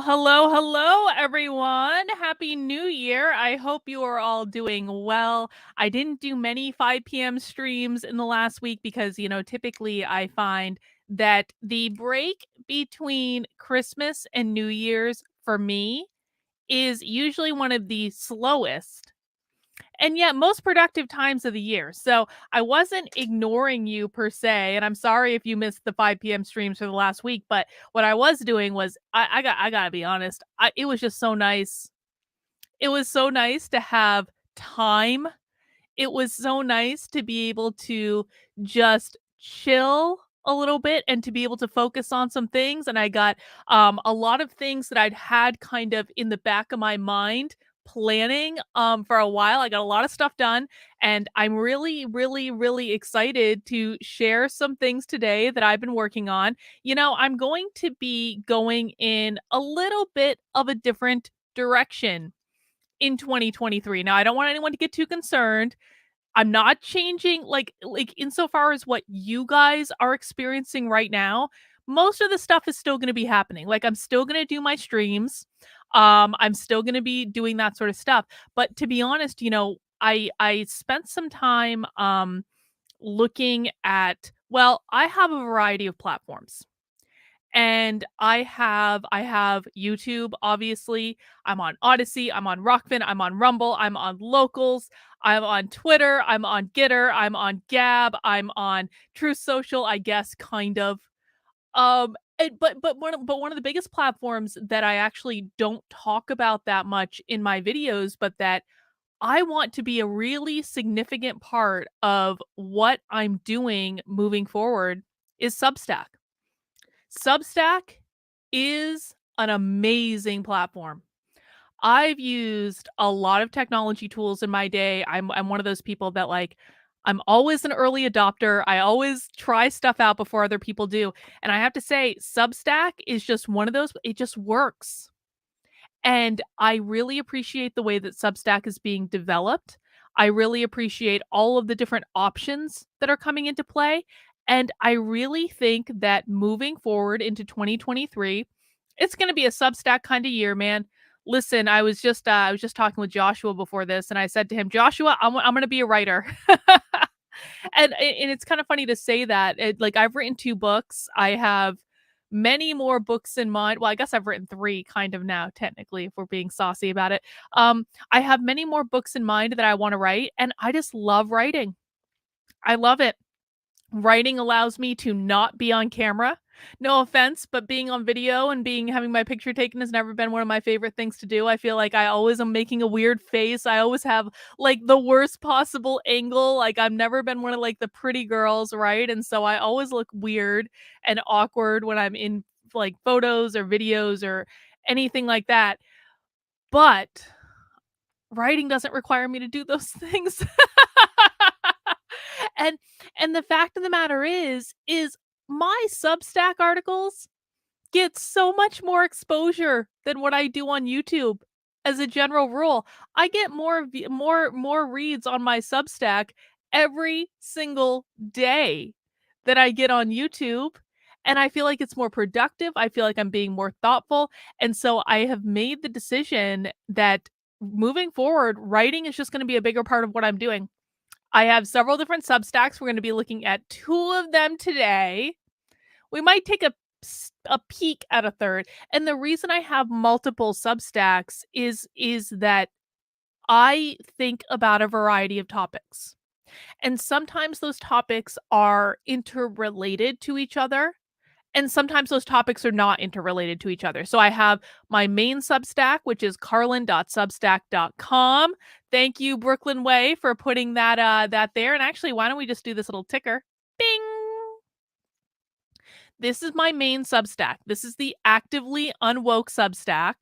Hello, everyone. Happy New Year. I hope you are all doing well. I didn't do many 5 p.m. streams in the last week because, typically I find that the break between Christmas and New Year's for me is usually one of the slowest and yet most productive times of the year. So I wasn't ignoring you per se, and I'm sorry if you missed the 5 p.m. streams for the last week. But what I was doing was I gotta be honest. It was just so nice. It was so nice to have time. It was so nice to be able to just chill a little bit and to be able to focus on some things. And I got a lot of things that I'd had kind of in the back of my mind planning for a while. I got a lot of stuff done, and I'm really excited to share some things today that I've been working on. I'm going to be going in a little bit of a different direction in 2023. Now, I don't want anyone to get too concerned. I'm not changing like insofar as what you guys are experiencing right now. Most of the stuff is still going to be happening. Like, I'm still going to do my streams. I'm still going to be doing that sort of stuff. But to be honest, I spent some time looking at, well, I have a variety of platforms. And I have YouTube, obviously. I'm on Odyssey, I'm on Rockfin, I'm on Rumble, I'm on Locals, I'm on Twitter, I'm on Gitter, I'm on Gab, I'm on Truth Social, I guess, kind of. But one of the biggest platforms that I actually don't talk about that much in my videos, but that I want to be a really significant part of what I'm doing moving forward is Substack. Substack is an amazing platform. I've used a lot of technology tools in my day. I'm one of those people that I'm always an early adopter. I always try stuff out before other people do. And I have to say, Substack is just one of those, it just works. And I really appreciate the way that Substack is being developed. I really appreciate all of the different options that are coming into play. And I really think that moving forward into 2023, it's going to be a Substack kind of year, man. Listen, I was just talking with Joshua before this, and I said to him, Joshua, I'm going to be a writer. And it's kind of funny to say that. Like, I've written 2 books. I have many more books in mind. Well, I guess I've written 3 kind of now, technically, if we're being saucy about it. I have many more books in mind that I want to write, and I just love writing. I love it. Writing allows me to not be on camera. No offense, but being on video and having my picture taken has never been one of my favorite things to do. I feel like I always am making a weird face. I always have like the worst possible angle. Like, I've never been one of like the pretty girls, right? And so I always look weird and awkward when I'm in like photos or videos or anything like that. But writing doesn't require me to do those things. and and the fact of the matter is my Substack articles get so much more exposure than what I do on YouTube. As a general rule, I get more reads on my Substack every single day that I get on YouTube, and I feel like it's more productive. I feel like I'm being more thoughtful, and so I have made the decision that moving forward, writing is just going to be a bigger part of what I'm doing. I have several different Substacks. We're going to be looking at 2 of them today. We might take a peek at a third. And the reason I have multiple Substacks is that I think about a variety of topics. And sometimes those topics are interrelated to each other, and sometimes those topics are not interrelated to each other. So I have my main Substack, which is carlin.substack.com. Thank you, Brooklyn Way, for putting that there. And actually, why don't we just do this little ticker? Bing! This is my main Substack. This is the actively Unwoke Substack.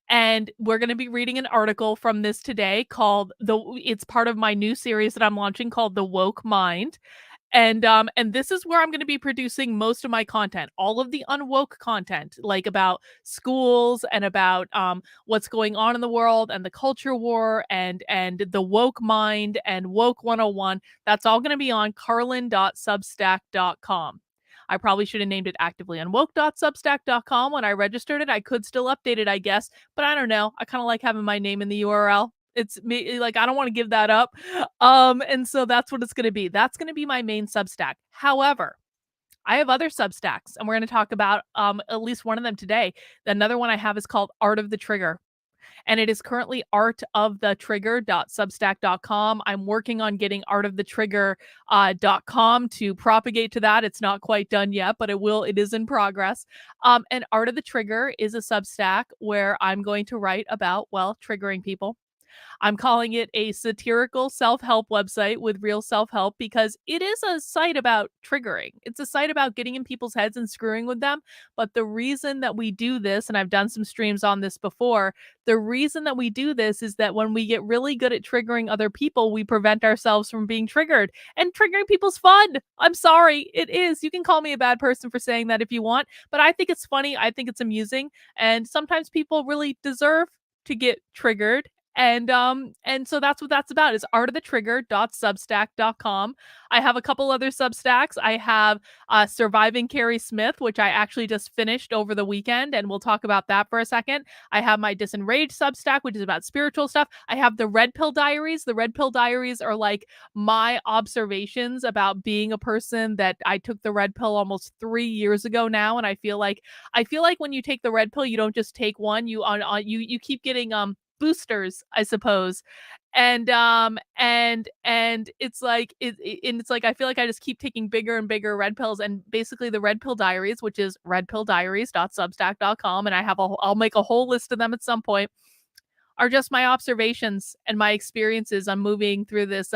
And we're going to be reading an article from this today called it's part of my new series that I'm launching called The Woke Mind. And this is where I'm going to be producing most of my content, all of the unwoke content, like about schools and about what's going on in the world and the culture war and the woke mind and woke 101. That's all going to be on carlin.substack.com. I probably should have named it activelyunwoke.substack.com when I registered it. I could still update it, I guess, but I don't know. I kind of like having my name in the URL. It's me, like, I don't want to give that up. And so that's what it's going to be. That's going to be my main Substack. However, I have other Substacks, and we're going to talk about at least one of them today. Another one I have is called Art of the Trigger, and it is currently artofthetrigger.substack.com. I'm working on getting artofthetrigger.com to propagate to that. It's not quite done yet, but it will. It is in progress. And Art of the Trigger is a Substack where I'm going to write about, well, triggering people. I'm calling it a satirical self-help website with real self-help because it is a site about triggering. It's a site about getting in people's heads and screwing with them. But the reason that we do this, and I've done some streams on this before, the reason that we do this is that when we get really good at triggering other people, we prevent ourselves from being triggered. And triggering people's fun. I'm sorry, it is. You can call me a bad person for saying that if you want, but I think it's funny. I think it's amusing. And sometimes people really deserve to get triggered, and so that's what that's about, is artofthetrigger.substack.com. I have a couple other Substacks. I have Surviving Keri Smith, which I actually just finished over the weekend, and we'll talk about that for a second. I have my Disenraged Substack, which is about spiritual stuff. I have the Red Pill Diaries. The Red Pill Diaries are like my observations about being a person that I took the red pill almost 3 years ago now, and I feel like when you take the red pill, you don't just take one. You keep getting boosters, I suppose. And it's like and it's like I feel like I just keep taking bigger and bigger red pills. And basically the Red Pill Diaries, which is redpilldiaries.substack.com, and I'll make a whole list of them at some point, are just my observations and my experiences on moving through this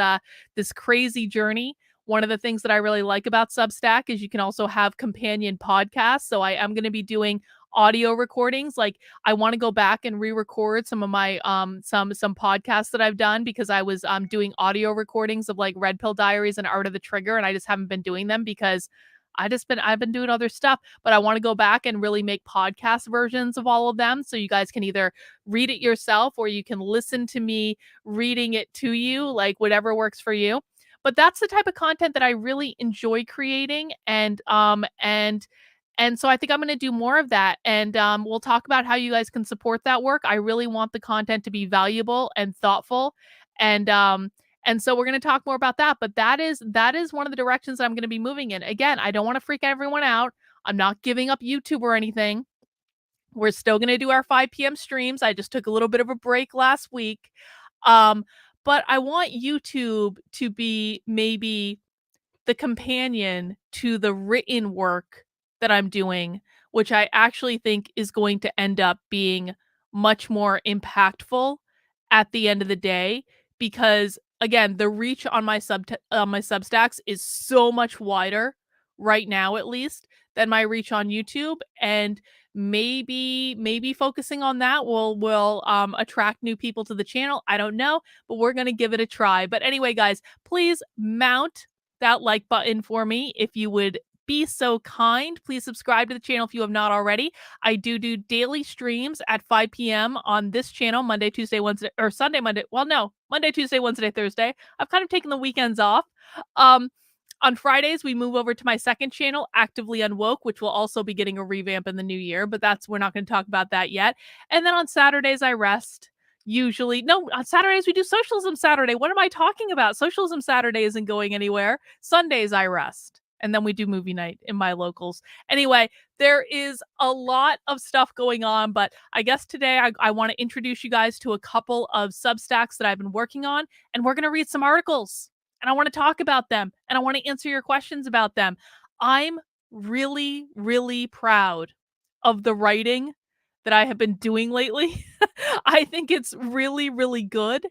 crazy journey. One of the things that I really like about Substack is you can also have companion podcasts. So I am going to be doing audio recordings. Like, I want to go back and re-record some of my some podcasts that I've done, because I was doing audio recordings of like Red Pill Diaries and Art of the Trigger, and I just haven't been doing them because I've been doing other stuff. But I want to go back and really make podcast versions of all of them, so you guys can either read it yourself or you can listen to me reading it to you, like whatever works for you. But that's the type of content that I really enjoy creating, and so I think I'm going to do more of that. And we'll talk about how you guys can support that work. I really want the content to be valuable and thoughtful. And and so we're going to talk more about that. But that is one of the directions I'm going to be moving in. Again, I don't want to freak everyone out. I'm not giving up YouTube or anything. We're still going to do our 5 p.m. streams. I just took a little bit of a break last week. But I want YouTube to be maybe the companion to the written work that I'm doing, which I actually think is going to end up being much more impactful at the end of the day, because again, the reach on my Substacks is so much wider right now, at least, than my reach on YouTube. And maybe focusing on that will attract new people to the channel. I don't know, but we're going to give it a try. But anyway, guys, please mount that like button for me if you would be so kind. Please subscribe to the channel if you have not already. I do daily streams at 5 p.m. on this channel, Monday, Tuesday, Wednesday, or Sunday, Monday. Well, no, Monday, Tuesday, Wednesday, Thursday. I've kind of taken the weekends off. On Fridays, we move over to my second channel, Actively Unwoke, which will also be getting a revamp in the new year, but we're not going to talk about that yet. And then on Saturdays, I rest. Usually, no, on Saturdays, we do Socialism Saturday. What am I talking about? Socialism Saturday isn't going anywhere. Sundays, I rest. And then we do movie night in my locals. Anyway, there is a lot of stuff going on, but I guess today I want to introduce you guys to a couple of Substacks that I've been working on, and we're going to read some articles, and I want to talk about them, and I want to answer your questions about them. I'm really, really proud of the writing that I have been doing lately. I think it's really, really good.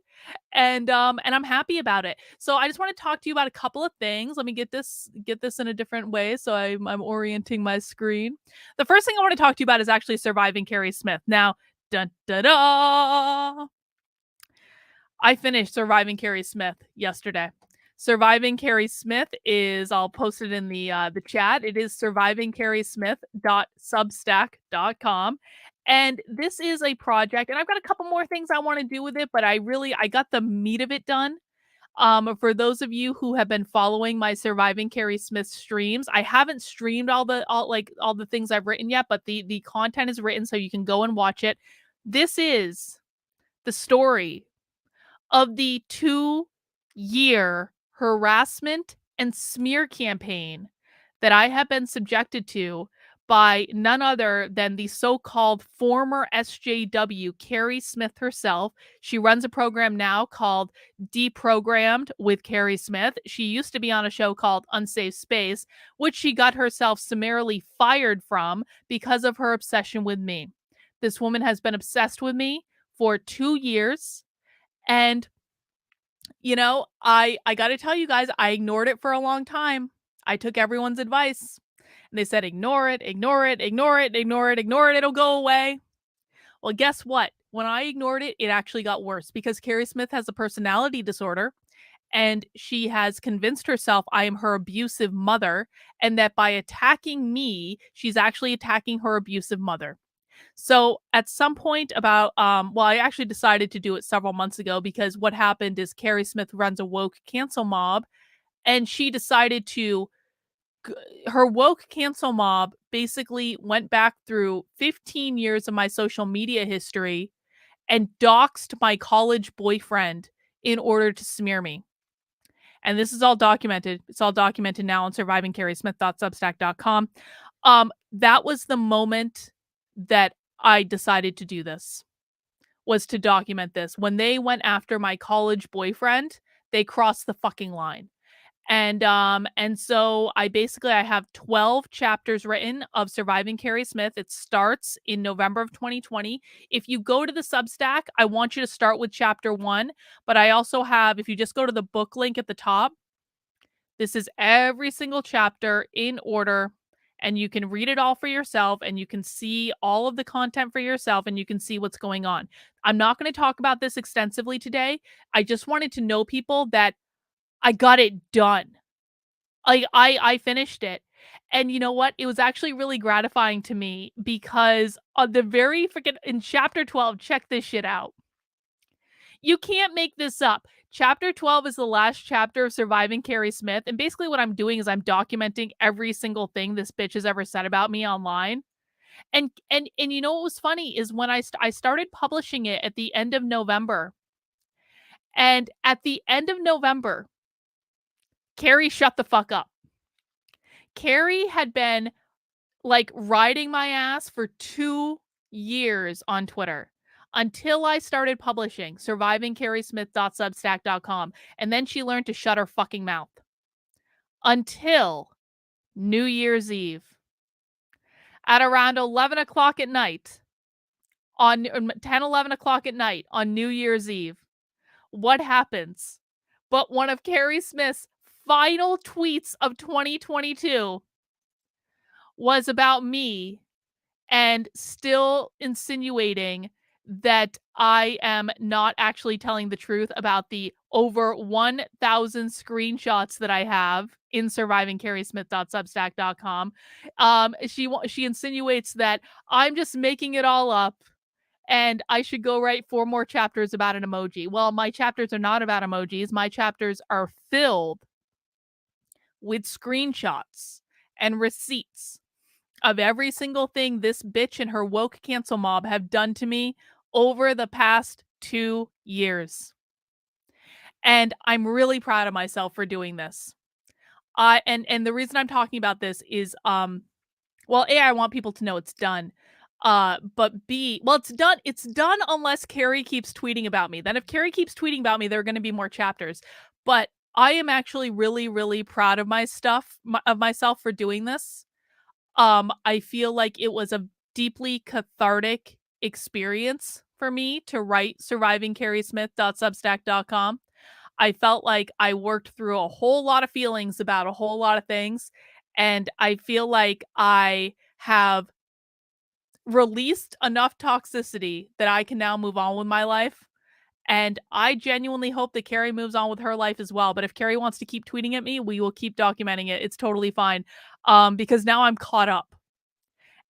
And I'm happy about it. So I just want to talk to you about a couple of things. Let me get this in a different way. So I'm orienting my screen. The first thing I want to talk to you about is actually Surviving Keri Smith. Now, dun da da. I finished Surviving Keri Smith yesterday. Surviving Keri Smith is, I'll post it in the chat. It is survivingkerismith.substack.com. And this is a project, and I've got a couple more things I want to do with it, but I got the meat of it done. For those of you who have been following my Surviving Keri Smith streams, I haven't streamed all the things I've written yet, but the content is written so you can go and watch it. This is the story of the 2-year harassment and smear campaign that I have been subjected to by none other than the so-called former SJW, Keri Smith herself. She runs a program now called Deprogrammed with Keri Smith. She used to be on a show called Unsafe Space, which she got herself summarily fired from because of her obsession with me. This woman has been obsessed with me for 2 years, and I got to tell you guys, I ignored it for a long time. I took everyone's advice. And they said, ignore it, ignore it, ignore it, ignore it, ignore it. It'll go away. Well, guess what? When I ignored it, it actually got worse because Keri Smith has a personality disorder and she has convinced herself I am her abusive mother and that by attacking me, she's actually attacking her abusive mother. So at some point I actually decided to do it several months ago because what happened is Keri Smith runs a woke cancel mob and she decided to her woke cancel mob basically went back through 15 years of my social media history and doxed my college boyfriend in order to smear me. And this is all documented. It's all documented now on survivingkerismith.substack.com. That was the moment that I decided to do this, was to document this. When they went after my college boyfriend, they crossed the fucking line. And so I have 12 chapters written of Surviving Keri Smith. It starts in November of 2020. If you go to the Substack, I want you to start with chapter 1, but I also have, if you just go to the book link at the top, this is every single chapter in order, and you can read it all for yourself and you can see all of the content for yourself and you can see what's going on. I'm not going to talk about this extensively today. I just wanted to know people that I got it done. I finished it. And you know what? It was actually really gratifying to me because on the very freaking in chapter 12, check this shit out. You can't make this up. Chapter 12 is the last chapter of Surviving Keri Smith. And basically what I'm doing is I'm documenting every single thing this bitch has ever said about me online. And you know what was funny is when I started publishing it at the end of November. And at the end of November, Keri shut the fuck up. Keri had been like riding my ass for 2 years on Twitter until I started publishing survivingkerismith.substack.com. And then she learned to shut her fucking mouth until New Year's Eve at around 11 o'clock at night on 10, 11 o'clock at night on New Year's Eve. What happens? But one of Keri Smith's final tweets of 2022 was about me and still insinuating that I am not actually telling the truth about the over 1,000 screenshots that I have in survivingkerismith.substack.com. She insinuates that I'm just making it all up and I should go write 4 more chapters about an emoji. Well, my chapters are not about emojis. My chapters are filled with screenshots and receipts of every single thing this bitch and her woke cancel mob have done to me over the past 2 years. And I'm really proud of myself for doing this. And the reason I'm talking about this is well, A, I want people to know it's done. But B, well, it's done unless Keri keeps tweeting about me. Then if Keri keeps tweeting about me, there are going to be more chapters. But I am actually really, really proud of myself for doing this. I feel like it was a deeply cathartic experience for me to write survivingkerismith.substack.com. I felt like I worked through a whole lot of feelings about a whole lot of things, and I feel like I have released enough toxicity that I can now move on with my life. And I genuinely hope that Keri moves on with her life as well. But if Keri wants to keep tweeting at me, we will keep documenting it. It's totally fine. Because now I'm caught up.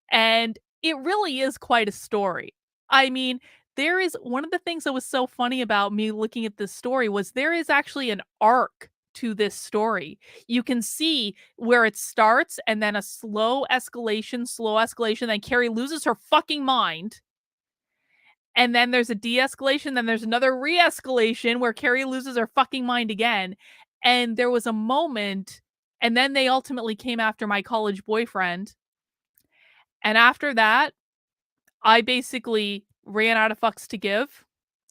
And it really is quite a story. I mean, there is one of the things that was so funny about me looking at this story was there is actually an arc to this story. You can see where it starts and then a slow escalation, then Carrie loses her fucking mind. And then there's a de-escalation, then there's another re-escalation where Carrie loses her fucking mind again. And there was a moment, and then they ultimately came after my college boyfriend. And after that, I basically ran out of fucks to give,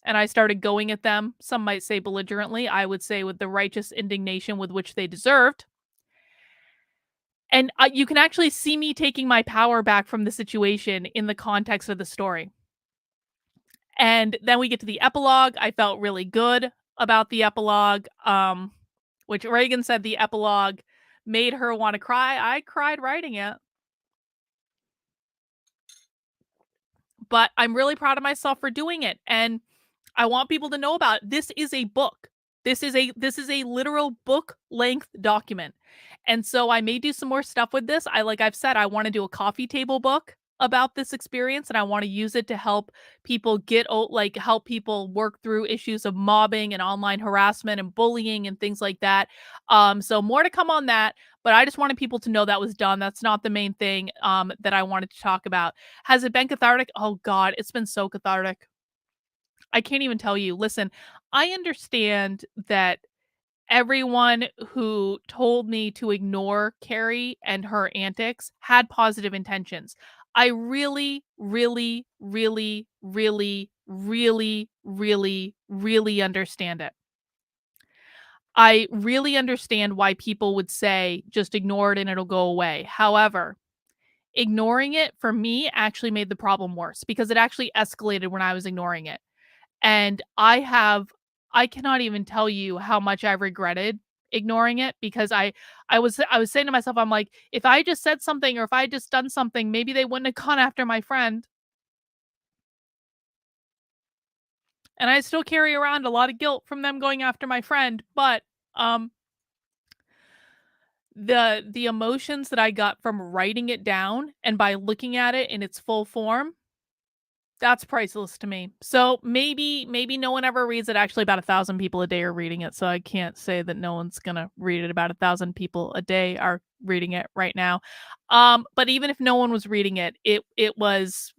and I started going at them. Some might say belligerently. I would say with the righteous indignation with which they deserved. And you can actually see me taking my power back from the situation in the context of the story. And then we get to the epilogue. I felt really good about the epilogue, which Reagan said the epilogue made her want to cry. I cried writing it. But I'm really proud of myself for doing it. And I want people to know about it. This is a book. This is a literal book length document. And so I may do some more stuff with this. I've said, I want to do a coffee table book about this experience, and I want to use it to help people help people work through issues of mobbing and online harassment and bullying and things like that. So more to come on that, but I just wanted people to know that was done. That's not the main thing that I wanted to talk about. Has it been cathartic? Oh God, it's been so cathartic. I can't even tell you. Listen, I understand that everyone who told me to ignore Keri and her antics had positive intentions. I really, really, really, really, really, really, really understand it. I really understand why people would say just ignore it and it'll go away. However, ignoring it for me actually made the problem worse because it actually escalated when I was ignoring it. And I cannot even tell you how much I regretted ignoring it because I was saying to myself, I'm like, if I just said something or if I just done something, maybe they wouldn't have gone after my friend. And I still carry around a lot of guilt from them going after my friend, but um the emotions that I got from writing it down and by looking at it in its full form, that's priceless to me. So maybe no one ever reads it. Actually, about 1,000 people a day are reading it, so I can't say that no one's gonna read it. About 1,000 people a day are reading it right now. But even if no one was reading it, it was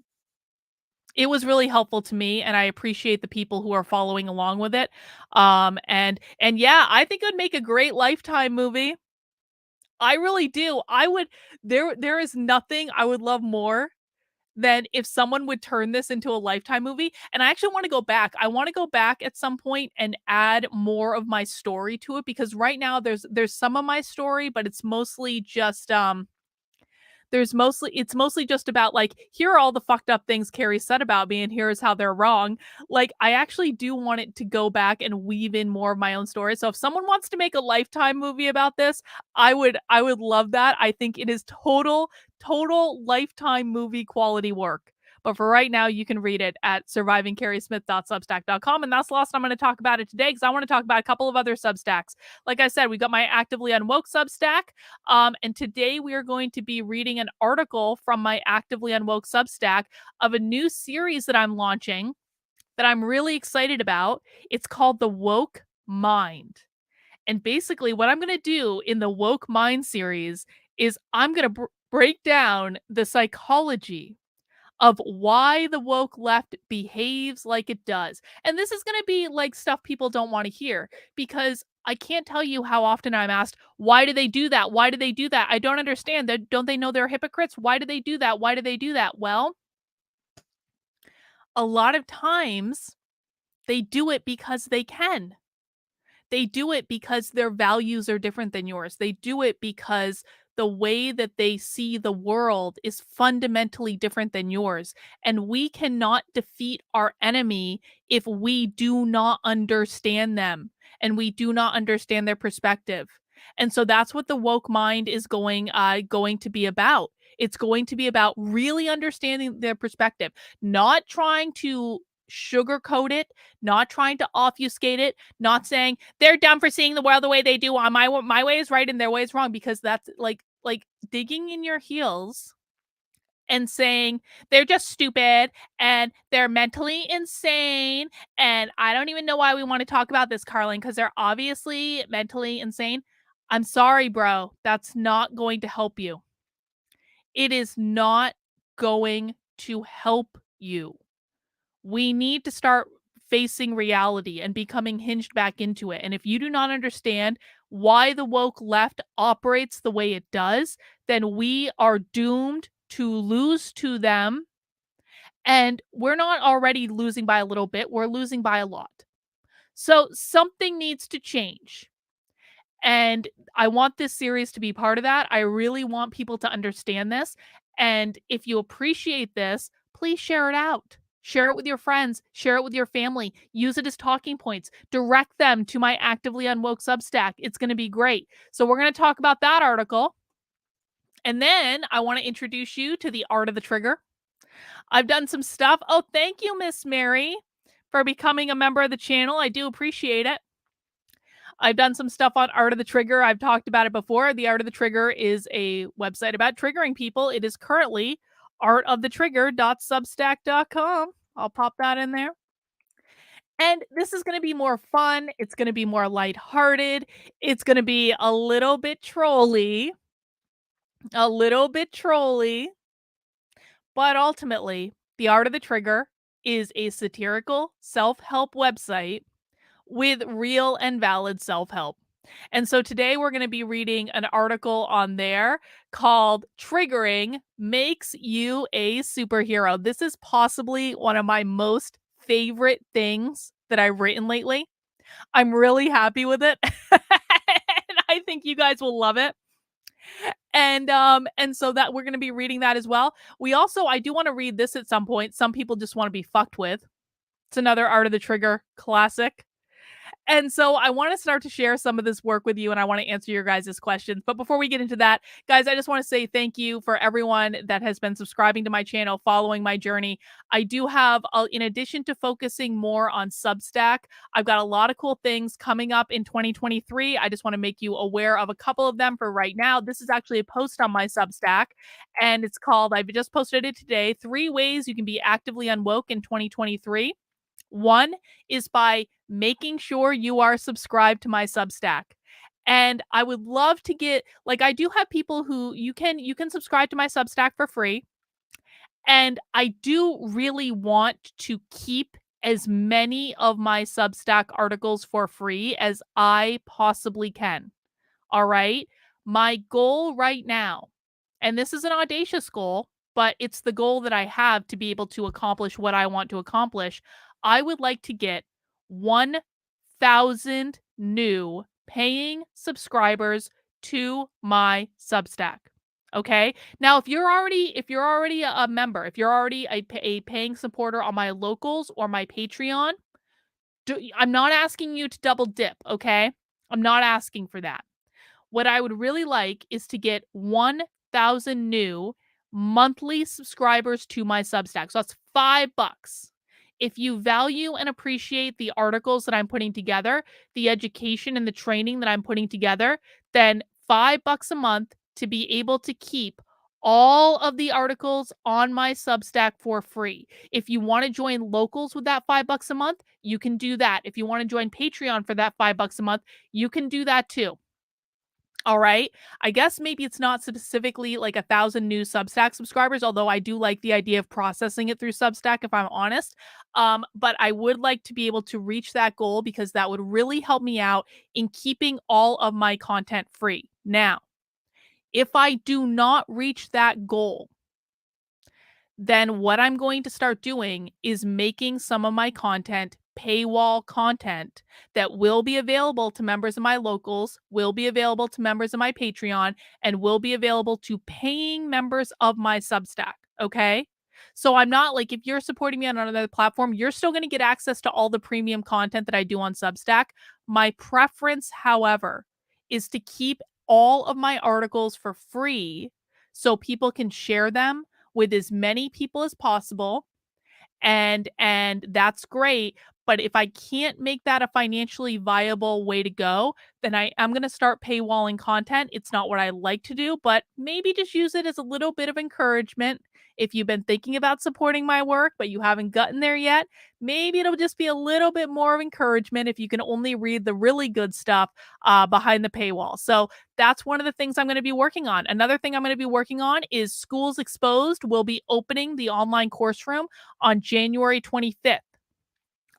really helpful to me, and I appreciate the people who are following along with it. And yeah, I think it would make a great Lifetime movie. I really do. I would there is nothing I would love more than if someone would turn this into a Lifetime movie. And I actually wanna go back. I wanna go back at some point and add more of my story to it because right now there's some of my story, but it's mostly just about like, here are all the fucked up things Carrie said about me, and here's how they're wrong. Like, I actually do want it to go back and weave in more of my own story. So if someone wants to make a Lifetime movie about this, I would love that. I think it is total Lifetime movie quality work. But for right now, you can read it at survivingkerismith.substack.com. And that's the last I'm going to talk about it today because I want to talk about a couple of other Substacks. Like I said, we got my Actively Unwoke Substack. And today we are going to be reading an article from my Actively Unwoke Substack of a new series that I'm launching that I'm really excited about. It's called The Woke Mind. And basically, what I'm going to do in the Woke Mind series is I'm going to break down the psychology of why the woke left behaves like it does. And this is going to be like stuff people don't want to hear because I can't tell you how often I'm asked, why do they do that? Why do they do that? I don't understand. Don't they know they're hypocrites? Why do they do that? Why do they do that? Well, a lot of times they do it because they can. They do it because their values are different than yours. They do it because the way that they see the world is fundamentally different than yours. And we cannot defeat our enemy if we do not understand them and we do not understand their perspective. And so that's what the woke mind is going to be about. It's going to be about really understanding their perspective, not trying to sugarcoat it, not trying to obfuscate it, not saying they're dumb for seeing the world the way they do. My way is right and their way is wrong because that's like digging in your heels and saying they're just stupid and they're mentally insane. And I don't even know why we want to talk about this, Carlin, because they're obviously mentally insane. I'm sorry, bro. That's not going to help you. It is not going to help you. We need to start facing reality and becoming hinged back into it. And if you do not understand why the woke left operates the way it does, then we are doomed to lose to them. And we're not already losing by a little bit, we're losing by a lot. So something needs to change. And I want this series to be part of that. I really want people to understand this. And if you appreciate this, please share it out. Share it with your friends, share it with your family, use it as talking points, direct them to my Actively Unwoke Substack. It's going to be great. So, we're going to talk about that article. And then I want to introduce you to the art of the trigger. I've done some stuff. Oh, thank you, Miss Mary, for becoming a member of the channel. I do appreciate it. I've done some stuff on Art of the Trigger. I've talked about it before. The Art of the Trigger is a website about triggering people. It is currently artofthetrigger.substack.com. I'll pop that in there. And this is going to be more fun. It's going to be more lighthearted. It's going to be a little bit trolly. A little bit trolly. But ultimately, The Art of the Trigger is a satirical self-help website with real and valid self-help. And so today we're going to be reading an article on there called Triggering Makes You a Superhero. This is possibly one of my most favorite things that I've written lately. I'm really happy with it. And I think you guys will love it. And so that we're going to be reading that as well. I do want to read this at some point. Some people just want to be fucked with. It's another Art of the Trigger classic. And so I want to start to share some of this work with you, and I want to answer your guys' questions. But before we get into that, guys, I just want to say thank you for everyone that has been subscribing to my channel, following my journey. I do have, in addition to focusing more on Substack, I've got a lot of cool things coming up in 2023. I just want to make you aware of a couple of them for right now. This is actually a post on my Substack, and it's called, I've just posted it today, 3 Ways You Can Be Actively Unwoke in 2023. One is by making sure you are subscribed to my Substack. And I would love to get, like, I do have people who you can subscribe to my Substack for free. And I do really want to keep as many of my Substack articles for free as I possibly can. All right. My goal right now, and this is an audacious goal, but it's the goal that I have to be able to accomplish what I want to accomplish. I would like to get 1,000 new paying subscribers to my Substack. Okay. Now, if you're already a member, if you're already a paying supporter on my locals or my Patreon, I'm not asking you to double dip. Okay. I'm not asking for that. What I would really like is to get 1,000 new monthly subscribers to my Substack. So that's $5. If you value and appreciate the articles that I'm putting together, the education and the training that I'm putting together, then $5 a month to be able to keep all of the articles on my Substack for free. If you want to join locals with that $5 a month, you can do that. If you want to join Patreon for that $5 a month, you can do that too. All right. I guess maybe it's not specifically like 1,000 new Substack subscribers, although I do like the idea of processing it through Substack, if I'm honest. But I would like to be able to reach that goal because that would really help me out in keeping all of my content free. Now, if I do not reach that goal, then what I'm going to start doing is making some of my content paywall content that will be available to members of my locals, will be available to members of my Patreon, and will be available to paying members of my Substack. Okay. So I'm not like, if you're supporting me on another platform, you're still going to get access to all the premium content that I do on Substack. My preference, however, is to keep all of my articles for free so people can share them with as many people as possible, and that's great. But if I can't make that a financially viable way to go, then I'm going to start paywalling content. It's not what I like to do, but maybe just use it as a little bit of encouragement If you've been thinking about supporting my work, but you haven't gotten there yet, maybe it'll just be a little bit more of encouragement if you can only read the really good stuff behind the paywall. So that's one of the things I'm going to be working on. Another thing I'm going to be working on is Schools Exposed will be opening the online course room on January 25th.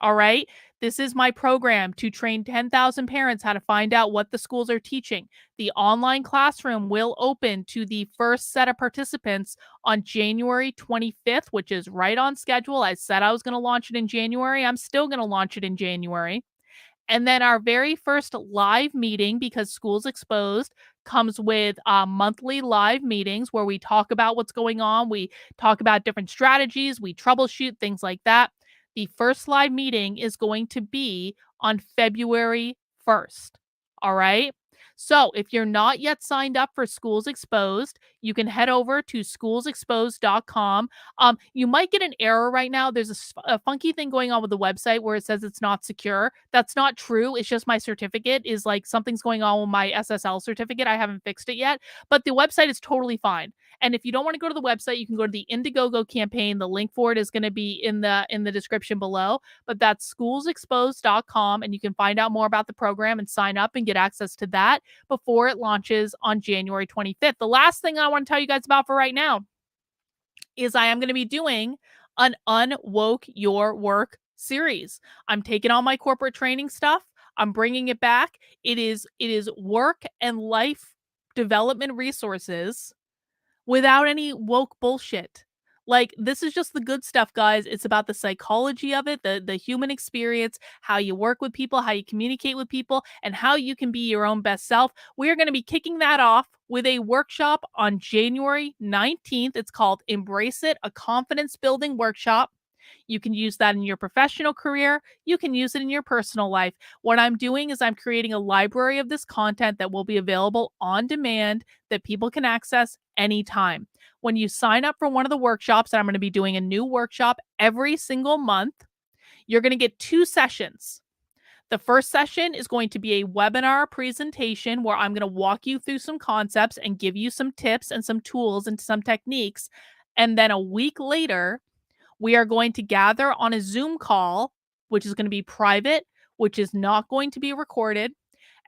All right. This is my program to train 10,000 parents how to find out what the schools are teaching. The online classroom will open to the first set of participants on January 25th, which is right on schedule. I said I was going to launch it in January. I'm still going to launch it in January. And then our very first live meeting, because Schools Exposed comes with monthly live meetings where we talk about what's going on. We talk about different strategies, we troubleshoot things like that. The first live meeting is going to be on February 1st. All right. So if you're not yet signed up for Schools Exposed, you can head over to schoolsexposed.com. You might get an error right now. There's a funky thing going on with the website where it says it's not secure. That's not true. It's just my certificate is like something's going on with my SSL certificate. I haven't fixed it yet, but the website is totally fine. And if you don't want to go to the website, you can go to the Indiegogo campaign. The link for it is going to be in the description below. But that's schoolsexposed.com, and you can find out more about the program and sign up and get access to that before it launches on January 25th. The last thing I want to tell you guys about for right now is I am going to be doing an Unwoke Your Work series. I'm taking all my corporate training stuff, I'm bringing it back. It is work and life development resources without any woke bullshit. Like, this is just the good stuff, guys. It's about the psychology of it, the human experience, how you work with people, how you communicate with people, and how you can be your own best self. We are going to be kicking that off with a workshop on January 19th. It's called Embrace It, a confidence building workshop. You can use that in your professional career. You can use it in your personal life. What I'm doing is I'm creating a library of this content that will be available on demand that people can access anytime. When you sign up for one of the workshops, and I'm going to be doing a new workshop every single month, you're going to get 2 sessions. The first session is going to be a webinar presentation where I'm going to walk you through some concepts and give you some tips and some tools and some techniques. And then a week later, we are going to gather on a Zoom call, which is going to be private, which is not going to be recorded.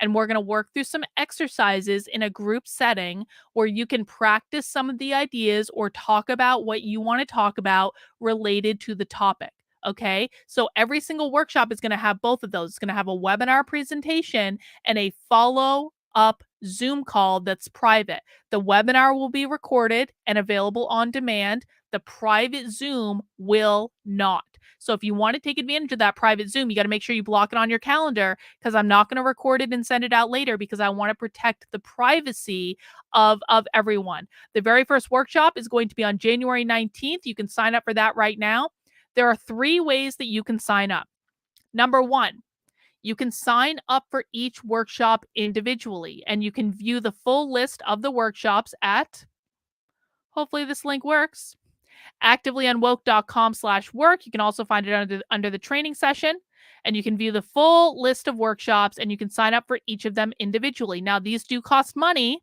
And we're going to work through some exercises in a group setting where you can practice some of the ideas or talk about what you want to talk about related to the topic. Okay. So every single workshop is going to have both of those. It's going to have a webinar presentation and a follow up Zoom call that's private. The webinar will be recorded and available on demand. The private Zoom will not. So if you want to take advantage of that private Zoom, you got to make sure you block it on your calendar, because I'm not going to record it and send it out later, because I want to protect the privacy of everyone. The very first workshop is going to be on January 19th. You can sign up for that right now. There are 3 ways that you can sign up. Number 1, you can sign up for each workshop individually, and you can view the full list of the workshops at, hopefully this link works, activelyunwoke.com/work. You can also find it under the training session, and you can view the full list of workshops, and you can sign up for each of them individually. Now, these do cost money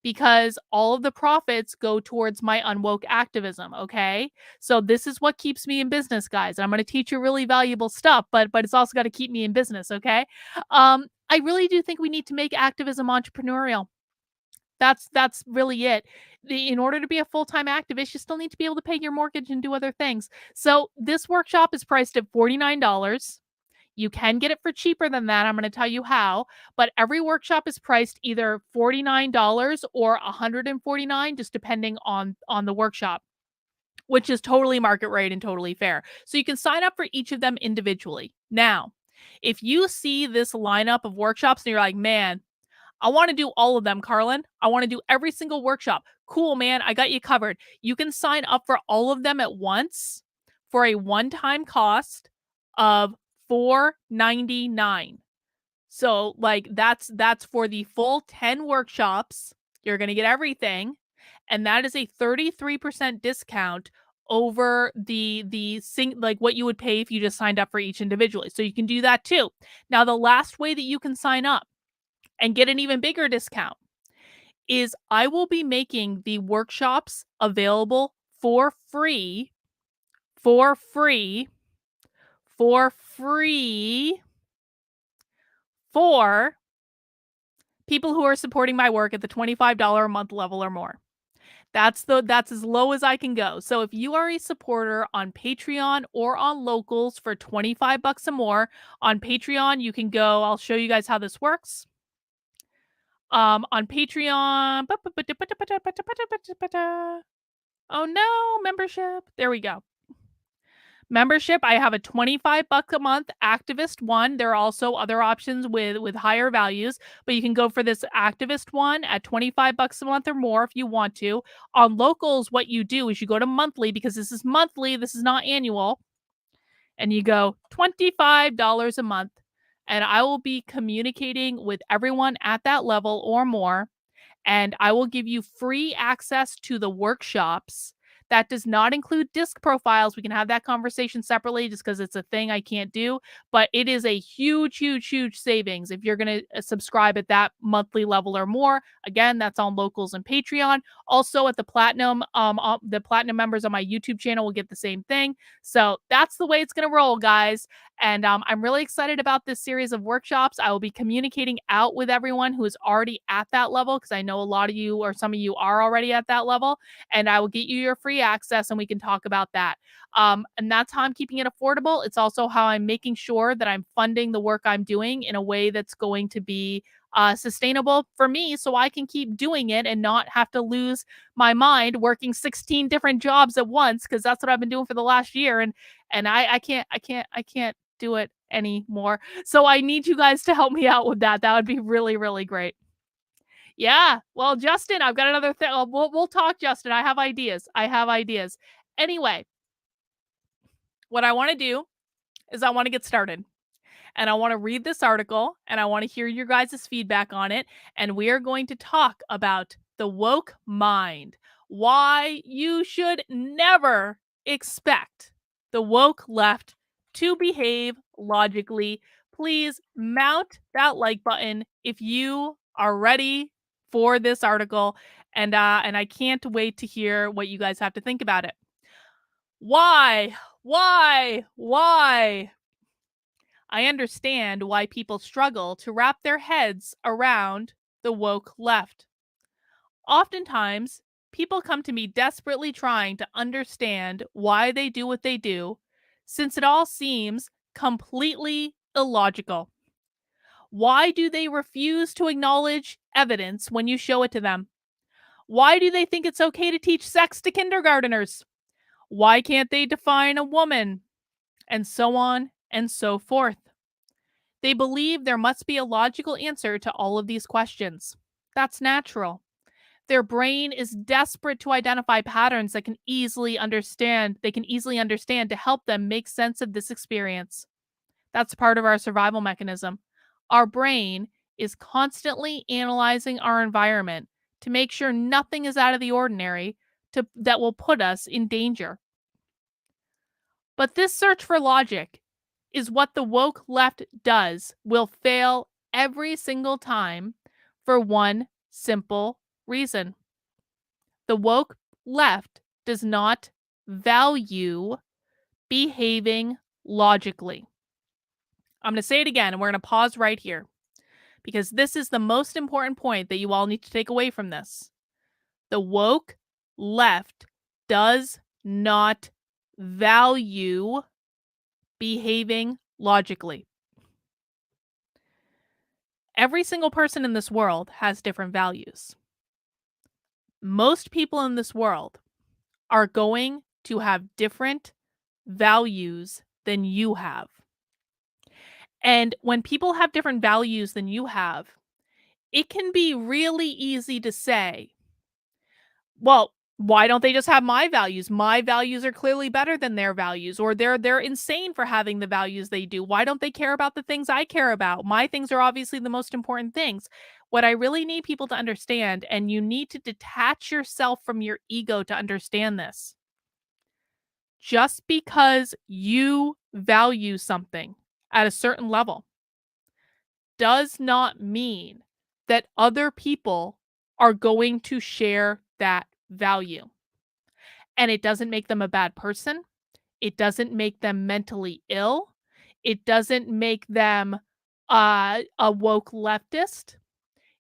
because all of the profits go towards my Unwoke activism, okay? So this is what keeps me in business, guys. I'm going to teach you really valuable stuff, but it's also got to keep me in business, okay? I really do think we need to make activism entrepreneurial. That's really it. In order to be a full-time activist, you still need to be able to pay your mortgage and do other things. So this workshop is priced at $49. You can get it for cheaper than that. I'm going to tell you how, but every workshop is priced either $49 or $149, just depending on the workshop, which is totally market rate and totally fair. So you can sign up for each of them individually. Now, if you see this lineup of workshops and you're like, man, I want to do all of them, Carlin. I want to do every single workshop. Cool, man. I got you covered. You can sign up for all of them at once for a one-time cost of $4.99. So like that's for the full 10 workshops. You're going to get everything, and that is a 33% discount over like what you would pay if you just signed up for each individually. So you can do that too. Now, the last way that you can sign up and get an even bigger discount is I will be making the workshops available for free, for free, for free for people who are supporting my work at the $25 a month level or more. That's as low as I can go. So if you are a supporter on Patreon or on Locals for 25 bucks or more, on Patreon you can go, I'll show you guys how this works. On Patreon, oh no, membership. There we go. Membership, I have a 25 buck a month activist one. There are also other options with higher values, but you can go for this activist one at 25 bucks a month or more if you want to. On Locals, what you do is you go to monthly, because this is monthly, this is not annual, and you go $25 a month, and I will be communicating with everyone at that level or more, and I will give you free access to the workshops. That does not include disc profiles. We can have that conversation separately just because it's a thing I can't do. But it is a huge, huge, huge savings if you're going to subscribe at that monthly level or more. Again, that's on Locals and Patreon. Also at the platinum members on my YouTube channel will get the same thing. So that's the way it's going to roll, guys. And I'm really excited about this series of workshops. I will be communicating out with everyone who is already at that level, because I know a lot of you or some of you are already at that level. And I will get you your free access and we can talk about that. And that's how I'm keeping it affordable. It's also how I'm making sure that I'm funding the work I'm doing in a way that's going to be sustainable for me, so I can keep doing it and not have to lose my mind working 16 different jobs at once, because that's what I've been doing for the last year. And I can't do it anymore. So I need you guys to help me out with that. That would be really, really great. Yeah. Well, Justin, I've got another thing. We'll talk, Justin. I have ideas. I have ideas. Anyway, what I want to do is I want to get started. And I want to read this article and I want to hear your guys' feedback on it. And we are going to talk about the woke mind, why you should never expect the woke left to behave logically. Please mount that like button if you are ready for this article. And I can't wait to hear what you guys have to think about it. Why? Why? I understand why people struggle to wrap their heads around the woke left. Oftentimes, people come to me desperately trying to understand why they do what they do, since it all seems completely illogical. Why do they refuse to acknowledge evidence when you show it to them? Why do they think it's okay to teach sex to kindergarteners? Why can't they define a woman? And so on and so forth. They believe there must be a logical answer to all of these questions. That's natural. Their brain is desperate to identify patterns that can easily understand, to help them make sense of this experience. That's part of our survival mechanism. Our brain is constantly analyzing our environment to make sure nothing is out of the ordinary that will put us in danger. But this search for logic is what the woke left will fail every single time for one simple reason. The woke left does not value behaving logically. I'm going to say it again, and we're going to pause right here, because this is the most important point that you all need to take away from this. The woke left does not value behaving logically. Every single person in this world has different values. Most people in this world are going to have different values than you have. And when people have different values than you have, it can be really easy to say, well, why don't they just have my values? My values are clearly better than their values, or they're insane for having the values they do. Why don't they care about the things I care about? My things are obviously the most important things. What I really need people to understand, and you need to detach yourself from your ego to understand this. Just because you value something at a certain level does not mean that other people are going to share that value. and it doesn't make them a bad person. It doesn't make them mentally ill. It doesn't make them a woke leftist.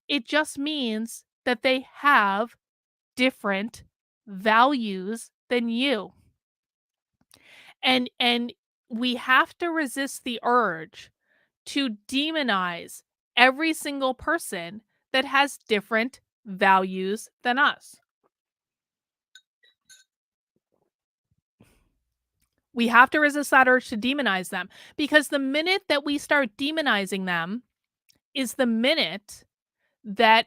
It just means that they have different values than you. And we have to resist the urge to demonize every single person that has different values than us. We have to resist that urge to demonize them, because the minute that we start demonizing them is the minute that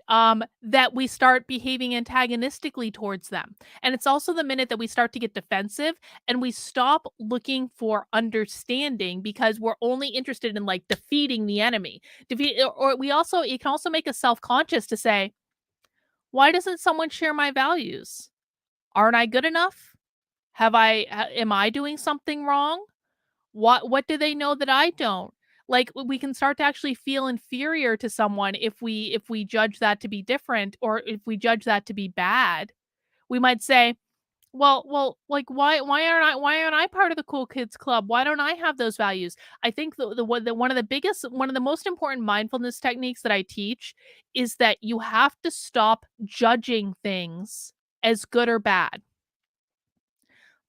we start behaving antagonistically towards them. And it's also the minute that we start to get defensive and we stop looking for understanding because we're only interested in like defeating the enemy. Or we also, it can also make us self-conscious to say, why doesn't someone share my values? Aren't I good enough? Am I doing something wrong? What do they know that I don't? Like, we can start to actually feel inferior to someone if we judge that to be different, or if we judge that to be bad. We might say, well, like, why aren't I part of the cool kids club? Why don't I have those values? I think one of the most important mindfulness techniques that I teach is that you have to stop judging things as good or bad.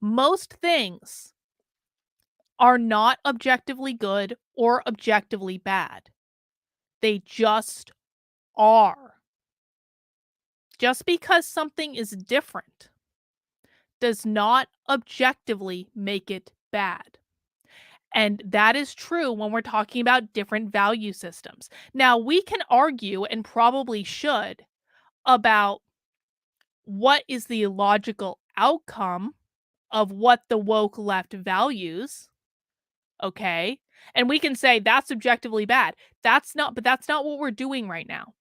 Most things are not objectively good or objectively bad. They just are. Just because something is different does not objectively make it bad. And that is true when we're talking about different value systems. Now, we can argue, and probably should, about what is the logical outcome of what the woke left values. Okay. And we can say that's objectively bad. But that's not what we're doing right now.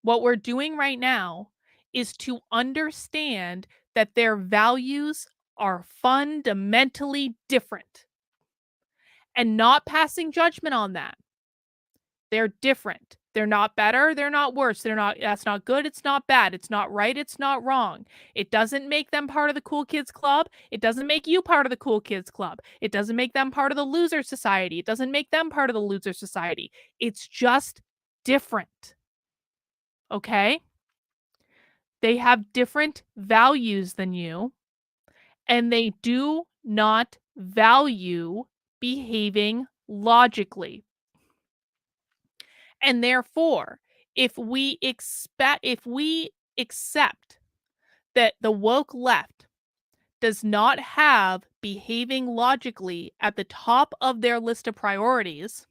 What we're doing right now is to understand that their values are fundamentally different and not passing judgment on that. They're different. They're not better, they're not worse. That's not good, it's not bad. It's not right, it's not wrong. It doesn't make them part of the cool kids club. It doesn't make you part of the cool kids club. It doesn't make them part of the loser society. It doesn't make them part of the loser society. It's just different. Okay? They have different values than you, and they do not value behaving logically. And therefore, if we accept that the woke left does not have behaving logically at the top of their list of priorities,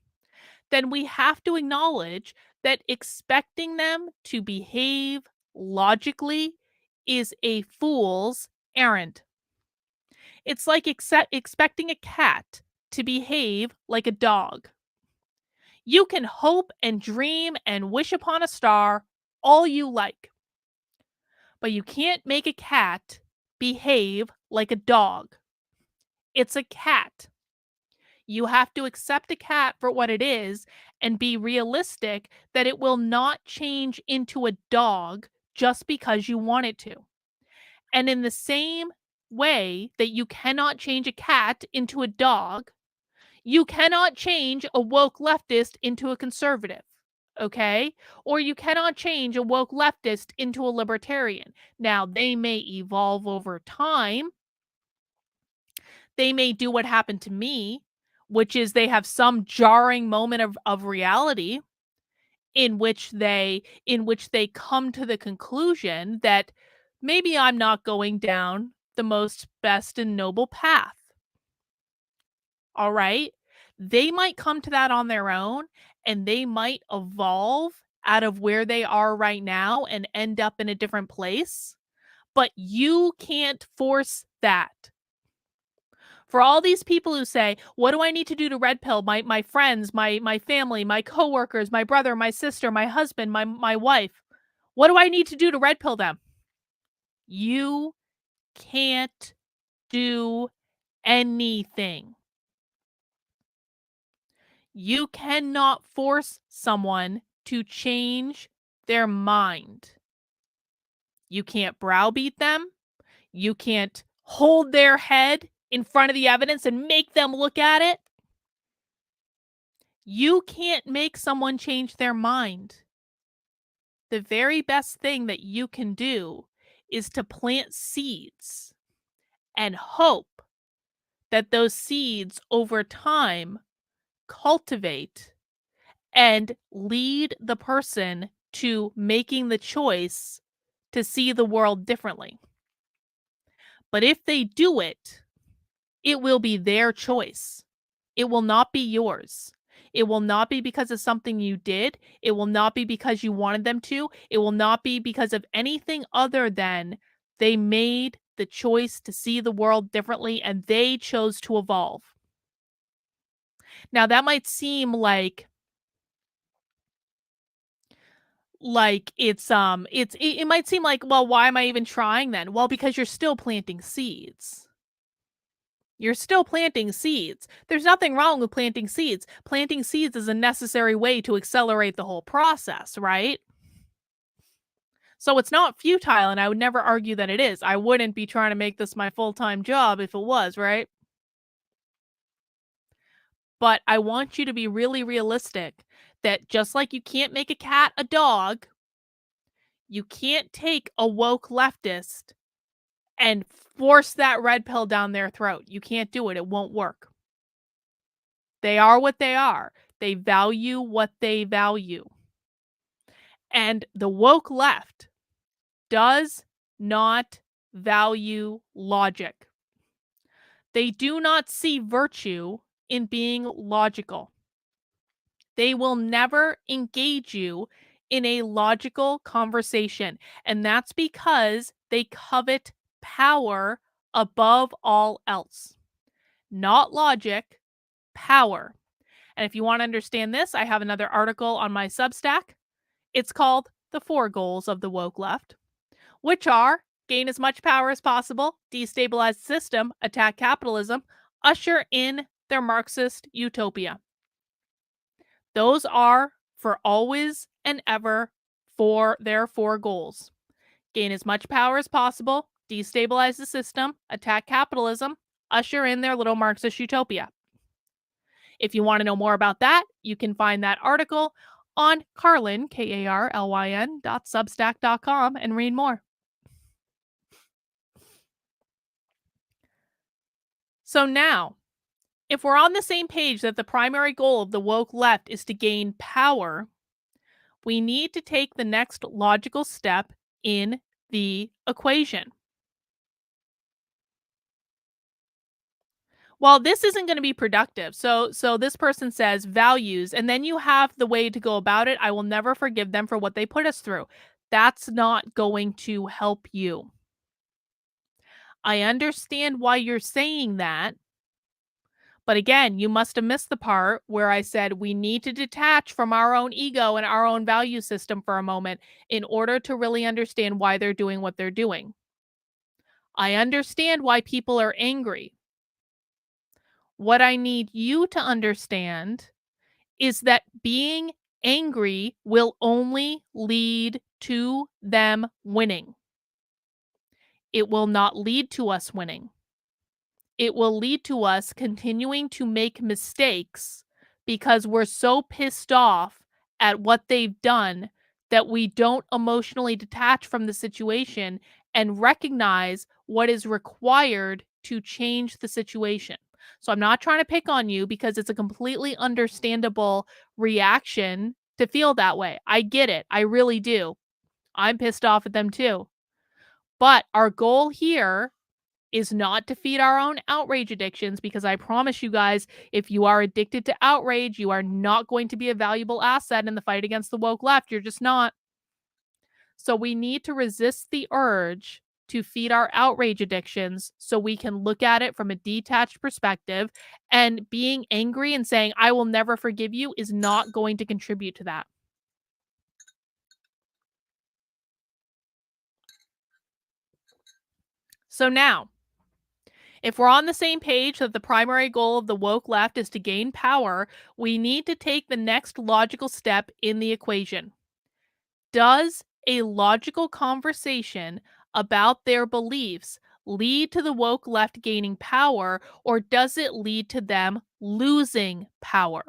then we have to acknowledge that expecting them to behave logically is a fool's errand. It's like expecting a cat to behave like a dog. You can hope and dream and wish upon a star all you like, but you can't make a cat behave like a dog. It's a cat. You have to accept a cat for what it is and be realistic that it will not change into a dog just because you want it to. And in the same way that you cannot change a cat into a dog, you cannot change a woke leftist into a conservative. Okay? Or you cannot change a woke leftist into a libertarian. Now, they may evolve over time. They may do what happened to me, which is they have some jarring moment of reality in which they come to the conclusion that maybe I'm not going down the most best and noble path. All right? They might come to that on their own, and they might evolve out of where they are right now and end up in a different place, but you can't force that. For all these people who say, what do I need to do to red pill my friends, my family, my coworkers, my brother, my sister, my husband, my wife? What do I need to do to red pill them? You can't do anything. You cannot force someone to change their mind. You can't browbeat them. You can't hold their head in front of the evidence and make them look at it. You can't make someone change their mind. The very best thing that you can do is to plant seeds and hope that those seeds over time cultivate and lead the person to making the choice to see the world differently. But if they do it, it will be their choice. It will not be yours. It will not be because of something you did. It will not be because you wanted them to. It will not be because of anything other than they made the choice to see the world differently and they chose to evolve. Now that might seem like it might seem like, well, why am I even trying then? Well, because you're still planting seeds. You're still planting seeds. There's nothing wrong with planting seeds. Planting seeds is a necessary way to accelerate the whole process, right? So it's not futile, and I would never argue that it is. I wouldn't be trying to make this my full-time job if it was, right? But I want you to be really realistic that just like you can't make a cat a dog, you can't take a woke leftist and force that red pill down their throat. You can't do it. It won't work. They are what they are. They value what they value. And the woke left does not value logic. They do not see virtue in being logical. They will never engage you in a logical conversation. And that's because they covet power above all else. Not logic, power. And if you want to understand this, I have another article on my Substack. It's called The Four Goals of the Woke Left, which are gain as much power as possible, destabilize the system, attack capitalism, usher in their Marxist utopia. Those are for always and ever for their four goals. Gain as much power as possible, destabilize the system, attack capitalism, usher in their little Marxist utopia. If you want to know more about that, you can find that article on Carlyn, KARLYN.substack.com and read more. So now, if we're on the same page that the primary goal of the woke left is to gain power, we need to take the next logical step in the equation. Well, this isn't going to be productive. So this person says values, and then you have the way to go about it. I will never forgive them for what they put us through. That's not going to help you. I understand why you're saying that. But again, you must have missed the part where I said we need to detach from our own ego and our own value system for a moment in order to really understand why they're doing what they're doing. I understand why people are angry. What I need you to understand is that being angry will only lead to them winning. It will not lead to us winning. It will lead to us continuing to make mistakes because we're so pissed off at what they've done that we don't emotionally detach from the situation and recognize what is required to change the situation. So I'm not trying to pick on you because it's a completely understandable reaction to feel that way. I get it. I really do. I'm pissed off at them too. But our goal here is not to feed our own outrage addictions, because I promise you guys, if you are addicted to outrage, you are not going to be a valuable asset in the fight against the woke left. You're just not. So we need to resist the urge to feed our outrage addictions so we can look at it from a detached perspective. And being angry and saying, I will never forgive you, is not going to contribute to that. So now, if we're on the same page that the primary goal of the woke left is to gain power, we need to take the next logical step in the equation. Does a logical conversation about their beliefs lead to the woke left gaining power, or does it lead to them losing power?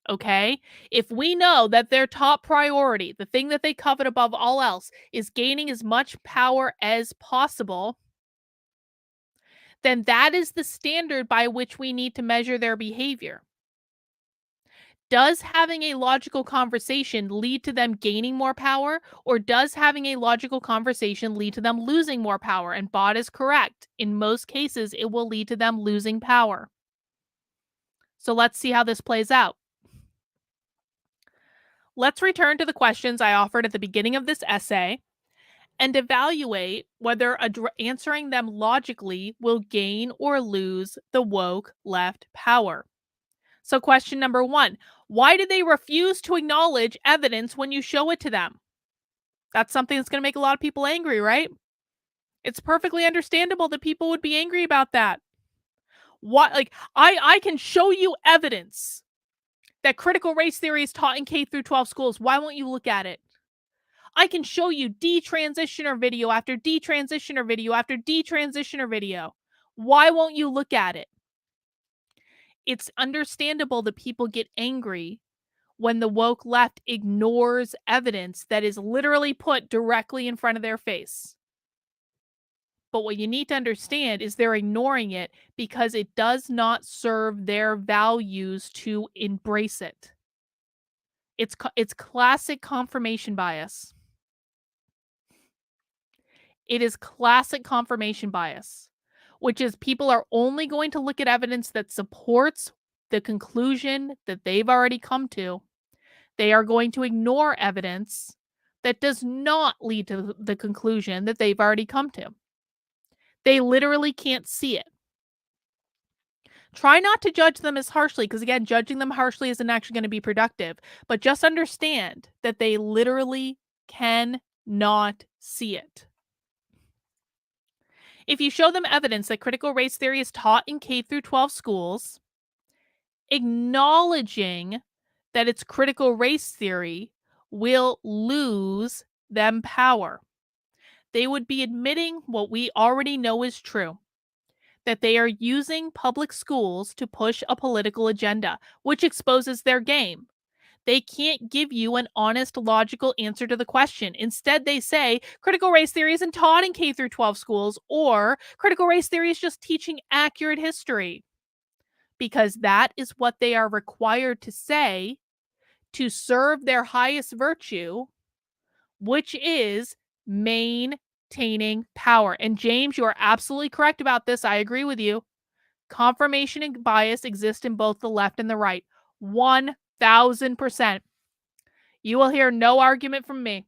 Okay? If we know that their top priority, the thing that they covet above all else, is gaining as much power as possible, then that is the standard by which we need to measure their behavior. Does having a logical conversation lead to them gaining more power, or does having a logical conversation lead to them losing more power? And Bot is correct. In most cases, it will lead to them losing power. So let's see how this plays out. Let's return to the questions I offered at the beginning of this essay and evaluate whether answering them logically will gain or lose the woke left power. So, question number 1, why do they refuse to acknowledge evidence when you show it to them? That's something that's going to make a lot of people angry, right? It's perfectly understandable that people would be angry about that. What, like, I can show you evidence that critical race theory is taught in K through 12 schools. Why won't you look at it? I can show you detransitioner video after detransitioner video after detransitioner video. Why won't you look at it? It's understandable that people get angry when the woke left ignores evidence that is literally put directly in front of their face. But what you need to understand is they're ignoring it because it does not serve their values to embrace it. It's classic confirmation bias. It is classic confirmation bias, which is people are only going to look at evidence that supports the conclusion that they've already come to. They are going to ignore evidence that does not lead to the conclusion that they've already come to. They literally can't see it. Try not to judge them as harshly because, again, judging them harshly isn't actually going to be productive. But just understand that they literally cannot see it. If you show them evidence that critical race theory is taught in K through 12 schools, acknowledging that it's critical race theory will lose them power. They would be admitting what we already know is true, that they are using public schools to push a political agenda, which exposes their game. They can't give you an honest, logical answer to the question. Instead, they say critical race theory isn't taught in K through 12 schools, or critical race theory is just teaching accurate history, because that is what they are required to say to serve their highest virtue, which is maintaining power. And James, you are absolutely correct about this. I agree with you. Confirmation and bias exist in both the left and the right. 1000%. You will hear no argument from me.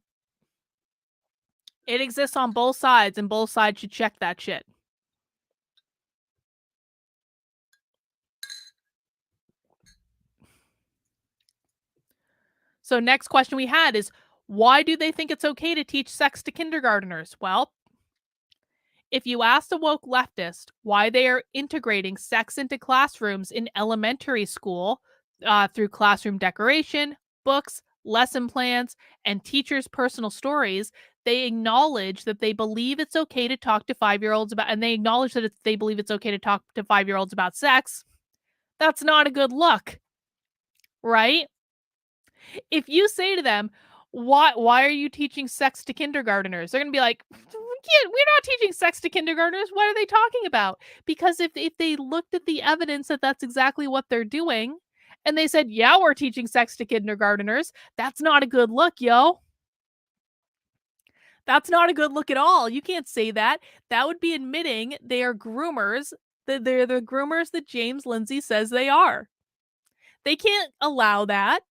It exists on both sides, and both sides should check that shit. So next question we had is, why do they think it's okay to teach sex to kindergarteners? Well, if you ask a woke leftist why they are integrating sex into classrooms in elementary school through classroom decoration, books, lesson plans, and teachers' personal stories, they acknowledge that they believe it's okay to talk to 5-year-olds about, and they acknowledge that they believe it's okay to talk to 5-year-olds about sex. That's not a good look, right? If you say to them, why are you teaching sex to kindergarteners? They're going to be like, we're not teaching sex to kindergartners. What are they talking about? Because if they looked at the evidence that that's exactly what they're doing, and they said, yeah, we're teaching sex to kindergarteners, that's not a good look, yo. That's not a good look at all. You can't say that. That would be admitting they are groomers, that they're the groomers that James Lindsay says they are. They can't allow that.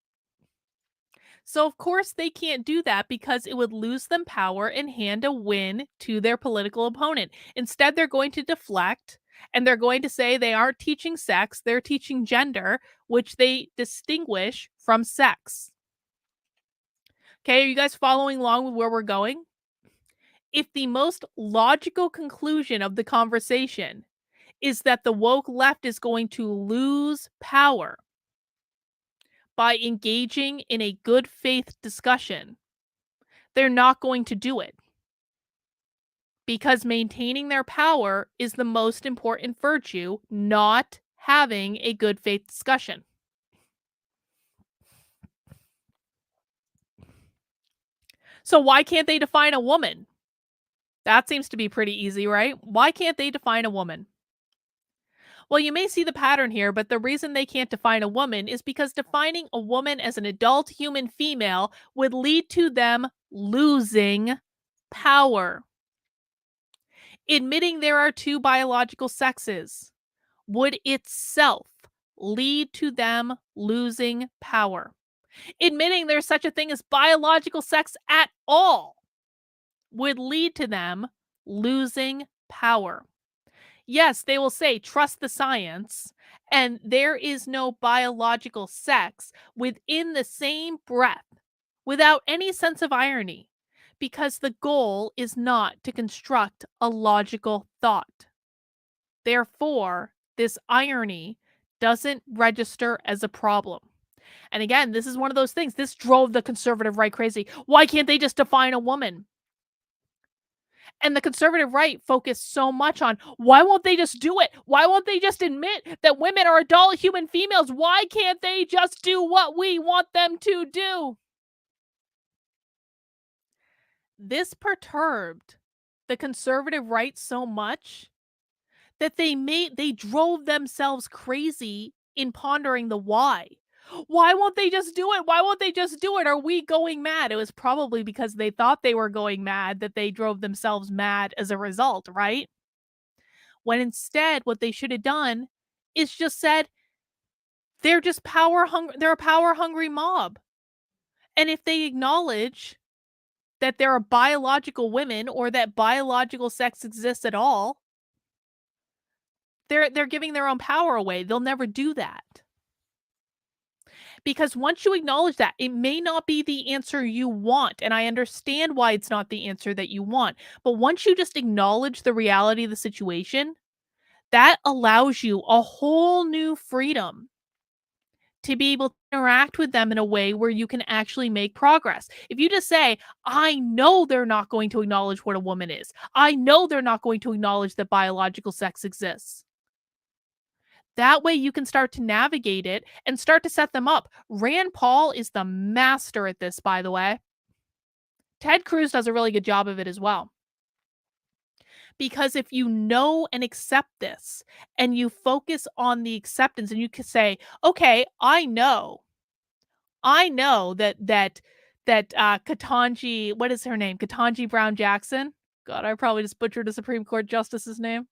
So, of course, they can't do that because it would lose them power and hand a win to their political opponent. Instead, they're going to deflect and they're going to say they aren't teaching sex, they're teaching gender, which they distinguish from sex. Okay, are you guys following along with where we're going? If the most logical conclusion of the conversation is that the woke left is going to lose power by engaging in a good faith discussion, they're not going to do it because maintaining their power is the most important virtue, not having a good faith discussion. So, why can't they define a woman? That seems to be pretty easy, right? Why can't they define a woman? Well, you may see the pattern here, but the reason they can't define a woman is because defining a woman as an adult human female would lead to them losing power. Admitting there are two biological sexes would itself lead to them losing power. Admitting there's such a thing as biological sex at all would lead to them losing power. Yes, they will say, trust the science, and there is no biological sex within the same breath without any sense of irony, because the goal is not to construct a logical thought. Therefore, this irony doesn't register as a problem. And again, this is one of those things. This drove the conservative right crazy. Why can't they just define a woman? And the conservative right focused so much on why won't they just do it? Why won't they just admit that women are adult human females? Why can't they just do what we want them to do? This perturbed the conservative right so much that they drove themselves crazy in pondering the why. Why won't they just do it? Why won't they just do it? Are we going mad? It was probably because they thought they were going mad that they drove themselves mad as a result, right? When instead what they should have done is just said they're a power hungry mob. And if they acknowledge that there are biological women or that biological sex exists at all, they're giving their own power away. They'll never do that. Because once you acknowledge that, it may not be the answer you want. And I understand why it's not the answer that you want. But once you just acknowledge the reality of the situation, that allows you a whole new freedom to be able to interact with them in a way where you can actually make progress. If you just say, I know they're not going to acknowledge what a woman is, I know they're not going to acknowledge that biological sex exists. That way you can start to navigate it and start to set them up. Rand Paul is the master at this, by the way. Ted Cruz does a really good job of it as well. Because if you know and accept this and you focus on the acceptance and you can say, okay, I know that Ketanji, what is her name? Ketanji Brown Jackson. God, I probably just butchered a Supreme Court justice's name.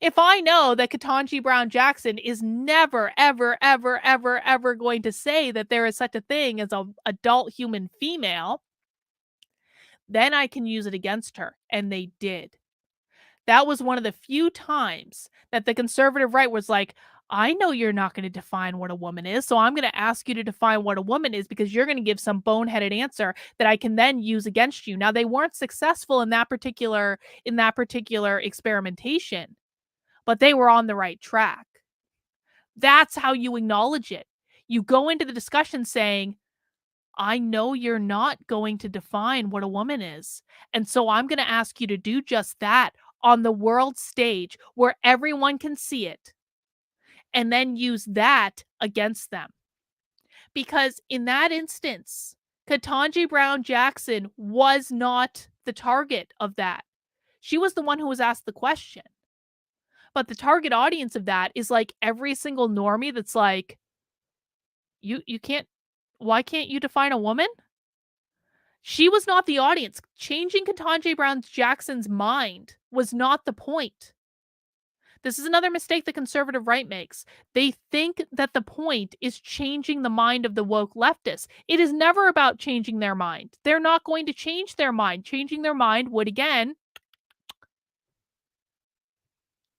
If I know that Ketanji Brown Jackson is never, ever, ever, ever, ever going to say that there is such a thing as an adult human female, then I can use it against her. And they did. That was one of the few times that the conservative right was like, I know you're not going to define what a woman is, so I'm going to ask you to define what a woman is because you're going to give some boneheaded answer that I can then use against you. Now they weren't successful in that particular experimentation, but they were on the right track. That's how you acknowledge it. You go into the discussion saying, I know you're not going to define what a woman is. And so I'm going to ask you to do just that on the world stage where everyone can see it and then use that against them. Because in that instance, Ketanji Brown Jackson was not the target of that. She was the one who was asked the question. But the target audience of that is like every single normie that's like, you can't, why can't you define a woman? She was not the audience. Changing Ketanji Brown Jackson's mind was not the point. This is another mistake the conservative right makes. They think that the point is changing the mind of the woke leftists. It is never about changing their mind. They're not going to change their mind. Changing their mind would, again,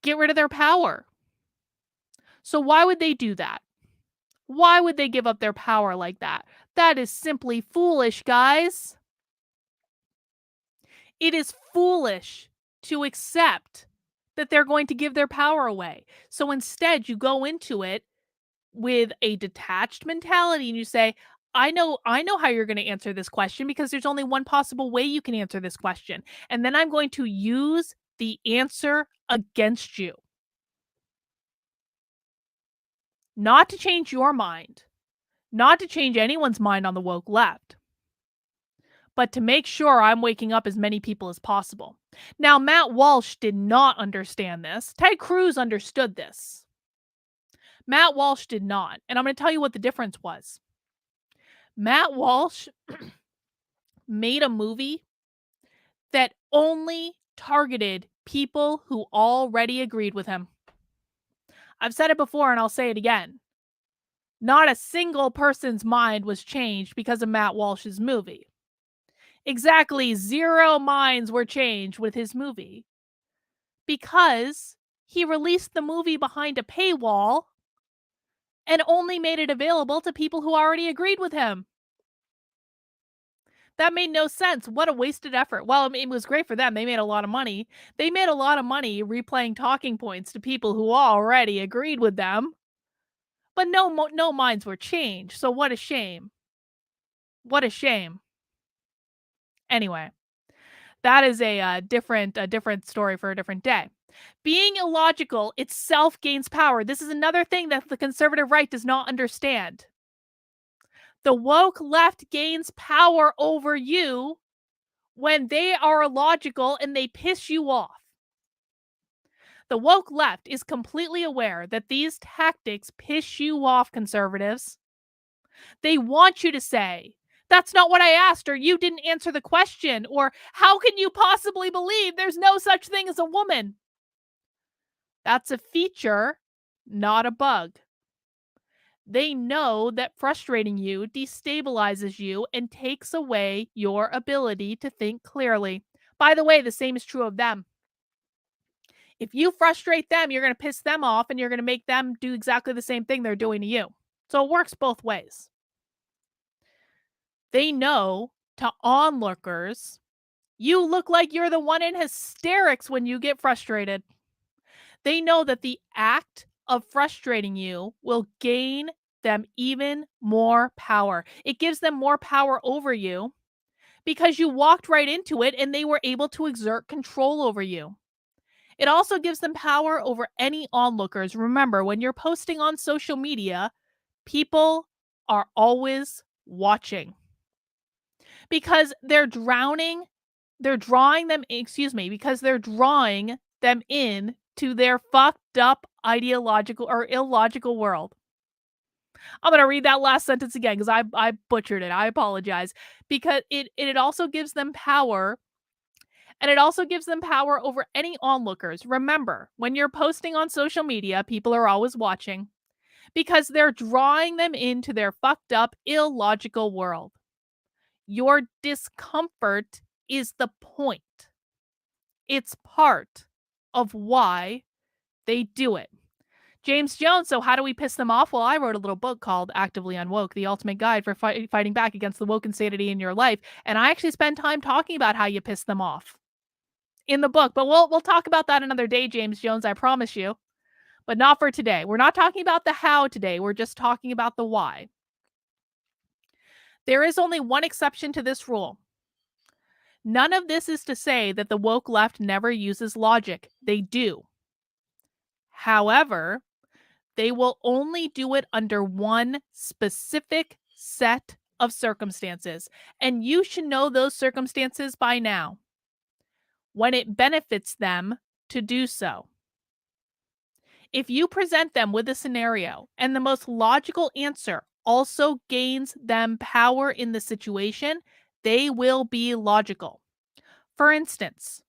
get rid of their power. So why would they do that? Why would they give up their power like that? That is simply foolish, guys. It is foolish to accept that they're going to give their power away. So instead, you go into it with a detached mentality and you say, I know how you're gonna answer this question because there's only one possible way you can answer this question, and then I'm going to use the answer against you, not to change your mind, not to change anyone's mind on the woke left, but to make sure I'm waking up as many people as possible. Now, Matt Walsh did not understand this. Ted Cruz understood this. Matt Walsh did not, and I'm gonna tell you what the difference was. Matt Walsh made a movie that only targeted people who already agreed with him. I've said it before and I'll say it again. Not a single person's mind was changed because of Matt Walsh's movie. Exactly 0 minds were changed with his movie because he released the movie behind a paywall and only made it available to people who already agreed with him. That made no sense. What a wasted effort. Well, I mean, it was great for them. They made a lot of money. They made a lot of money replaying talking points to people who already agreed with them. But no minds were changed. So what a shame. What a shame. Anyway, that is a different story for a different day. Being illogical itself gains power. This is another thing that the conservative right does not understand. The woke left gains power over you when they are illogical and they piss you off. The woke left is completely aware that these tactics piss you off, conservatives. They want you to say, "That's not what I asked," or "You didn't answer the question," or "How can you possibly believe there's no such thing as a woman?" That's a feature, not a bug. They know that frustrating you destabilizes you and takes away your ability to think clearly. By the way, the same is true of them. If you frustrate them, you're going to piss them off and you're going to make them do exactly the same thing they're doing to you. So it works both ways. They know to onlookers, you look like you're the one in hysterics when you get frustrated. They know that the act of frustrating you will gain them even more power. It gives them more power over you because you walked right into it and they were able to exert control over you. It also gives them power over any onlookers. Remember, when you're posting on social media, people are always watching because they're drawing them, because they're drawing them in to their fucked up ideological or illogical world. I'm going to read that last sentence again because I butchered it. I apologize. Because it also gives them power, and it also gives them power over any onlookers. Remember, when you're posting on social media, people are always watching because they're drawing them into their fucked up, illogical world. Your discomfort is the point. It's part of why they do it. James Jones, so how do we piss them off? Well, I wrote a little book called Actively Unwoke, the ultimate guide for fighting back against the woke insanity in your life. And I actually spend time talking about how you piss them off in the book. But we'll talk about that another day, James Jones, I promise you. But not for today. We're not talking about the how today. We're just talking about the why. There is only one exception to this rule. None of this is to say that the woke left never uses logic. They do. However, they will only do it under one specific set of circumstances. And you should know those circumstances by now. When it benefits them to do so. If you present them with a scenario and the most logical answer also gains them power in the situation, they will be logical. For instance,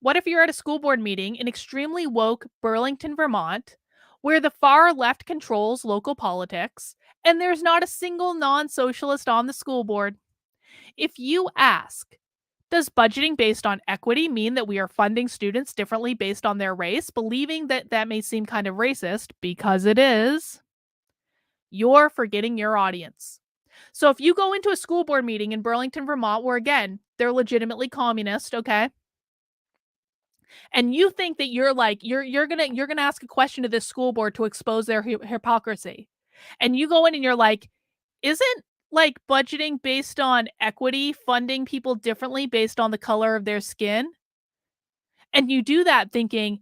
what if you're at a school board meeting in extremely woke Burlington, Vermont, where the far left controls local politics and there's not a single non-socialist on the school board? If you ask, does budgeting based on equity mean that we are funding students differently based on their race, believing that that may seem kind of racist because it is? You're forgetting your audience. So if you go into a school board meeting in Burlington, Vermont, where again, they're legitimately communist, okay? And you think that you're gonna ask a question to this school board to expose their hypocrisy. And you go in and you're like, isn't Like budgeting based on equity, funding people differently based on the color of their skin. And you do that thinking,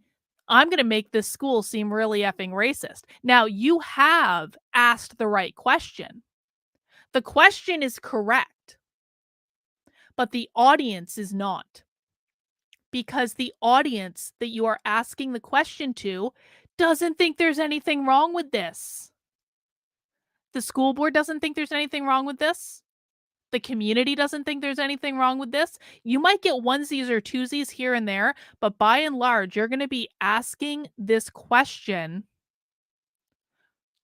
I'm going to make this school seem really effing racist. Now, you have asked the right question. The question is correct, but the audience is not. Because the audience that you are asking the question to doesn't think there's anything wrong with this. The school board doesn't think there's anything wrong with this. The community doesn't think there's anything wrong with this. You might get onesies or twosies here and there, but by and large, you're going to be asking this question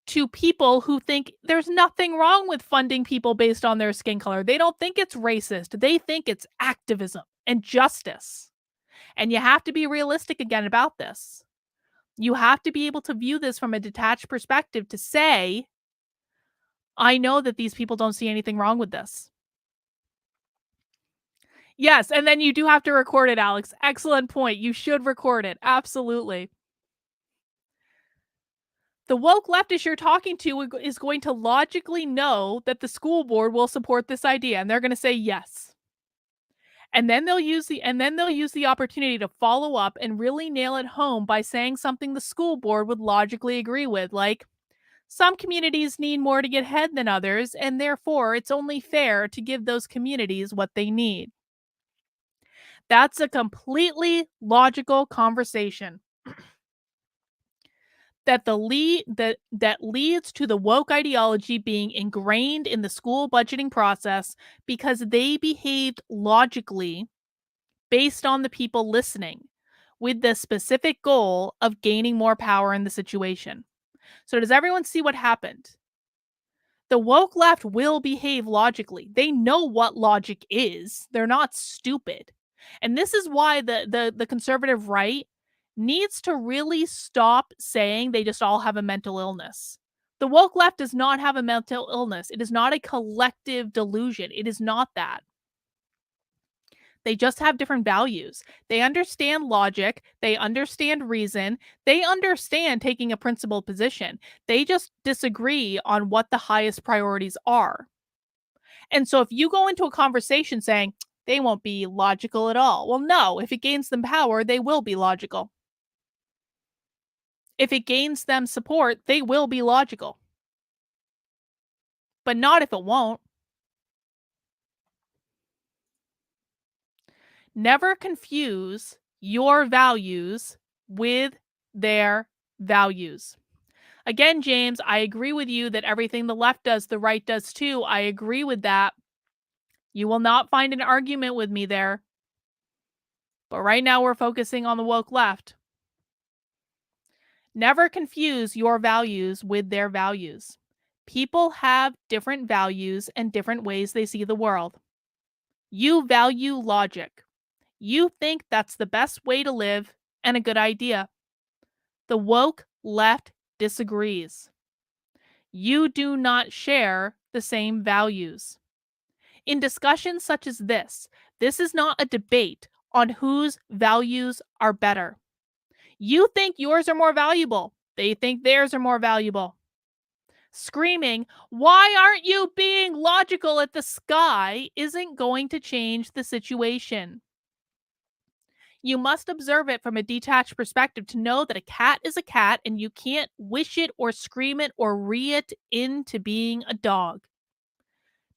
to people who think there's nothing wrong with funding people based on their skin color. They don't think it's racist. They think it's activism and justice. And you have to be realistic again about this. You have to be able to view this from a detached perspective to say, I know that these people don't see anything wrong with this. Yes, and then you do have to record it, Alex. Excellent point. You should record it. Absolutely. The woke leftist you're talking to is going to logically know that the school board will support this idea, and they're going to say yes. And then they'll use the opportunity to follow up and really nail it home by saying something the school board would logically agree with, like some communities need more to get ahead than others, and therefore it's only fair to give those communities what they need. That's a completely logical conversation that leads to the woke ideology being ingrained in the school budgeting process because they behaved logically based on the people listening with the specific goal of gaining more power in the situation. So does everyone see what happened? The woke left will behave logically. They know what logic is. They're not stupid. And this is why the conservative right needs to really stop saying they just all have a mental illness. The woke left does not have a mental illness. It is not a collective delusion. It is not that. They just have different values. They understand logic. They understand reason. They understand taking a principled position. They just disagree on what the highest priorities are. And so if you go into a conversation saying they won't be logical at all, well, no, if it gains them power, they will be logical. If it gains them support, they will be logical. But not if it won't. Never confuse your values with their values. Again, James, I agree with you that everything the left does, the right does too. I agree with that. You will not find an argument with me there. But right now we're focusing on the woke left. Never confuse your values with their values. People have different values and different ways they see the world. You value logic. You think that's the best way to live and a good idea. The woke left disagrees. You do not share the same values. In discussions such as this is not a debate on whose values are better. You think yours are more valuable. They think theirs are more valuable. Screaming, "Why aren't you being logical at the sky?" isn't going to change the situation. You must observe it from a detached perspective to know that a cat is a cat and you can't wish it or scream it or re it into being a dog.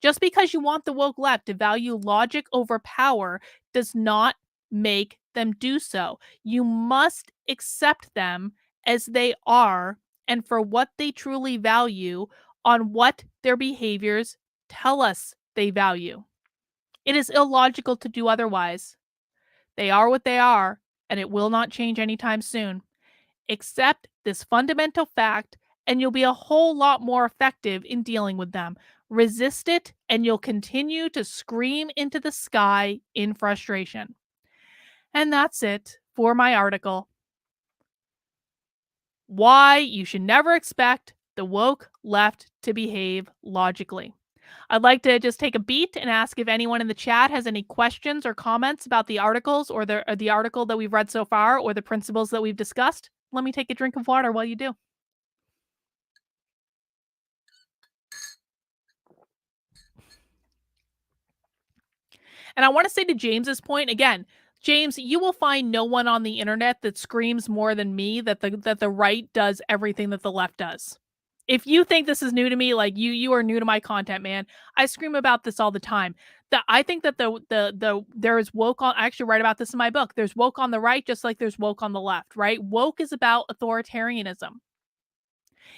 Just because you want the woke left to value logic over power does not make them do so. You must accept them as they are and for what they truly value on what their behaviors tell us they value. It is illogical to do otherwise. They are what they are, and it will not change anytime soon. Accept this fundamental fact, and you'll be a whole lot more effective in dealing with them. Resist it, and you'll continue to scream into the sky in frustration. And that's it for my article. Why you should never expect the woke left to behave logically. I'd like to just take a beat and ask if anyone in the chat has any questions or comments about the articles or the article that we've read so far or the principles that we've discussed. Let me take a drink of water while you do. And I want to say to James's point again, James, you will find no one on the internet that screams more than me that the right does everything that the left does. If you think this is new to me, like you are new to my content, man. I scream about this all the time. That I think that there is woke on I actually write about this in my book. There's woke on the right just like there's woke on the left, right? Woke is about authoritarianism.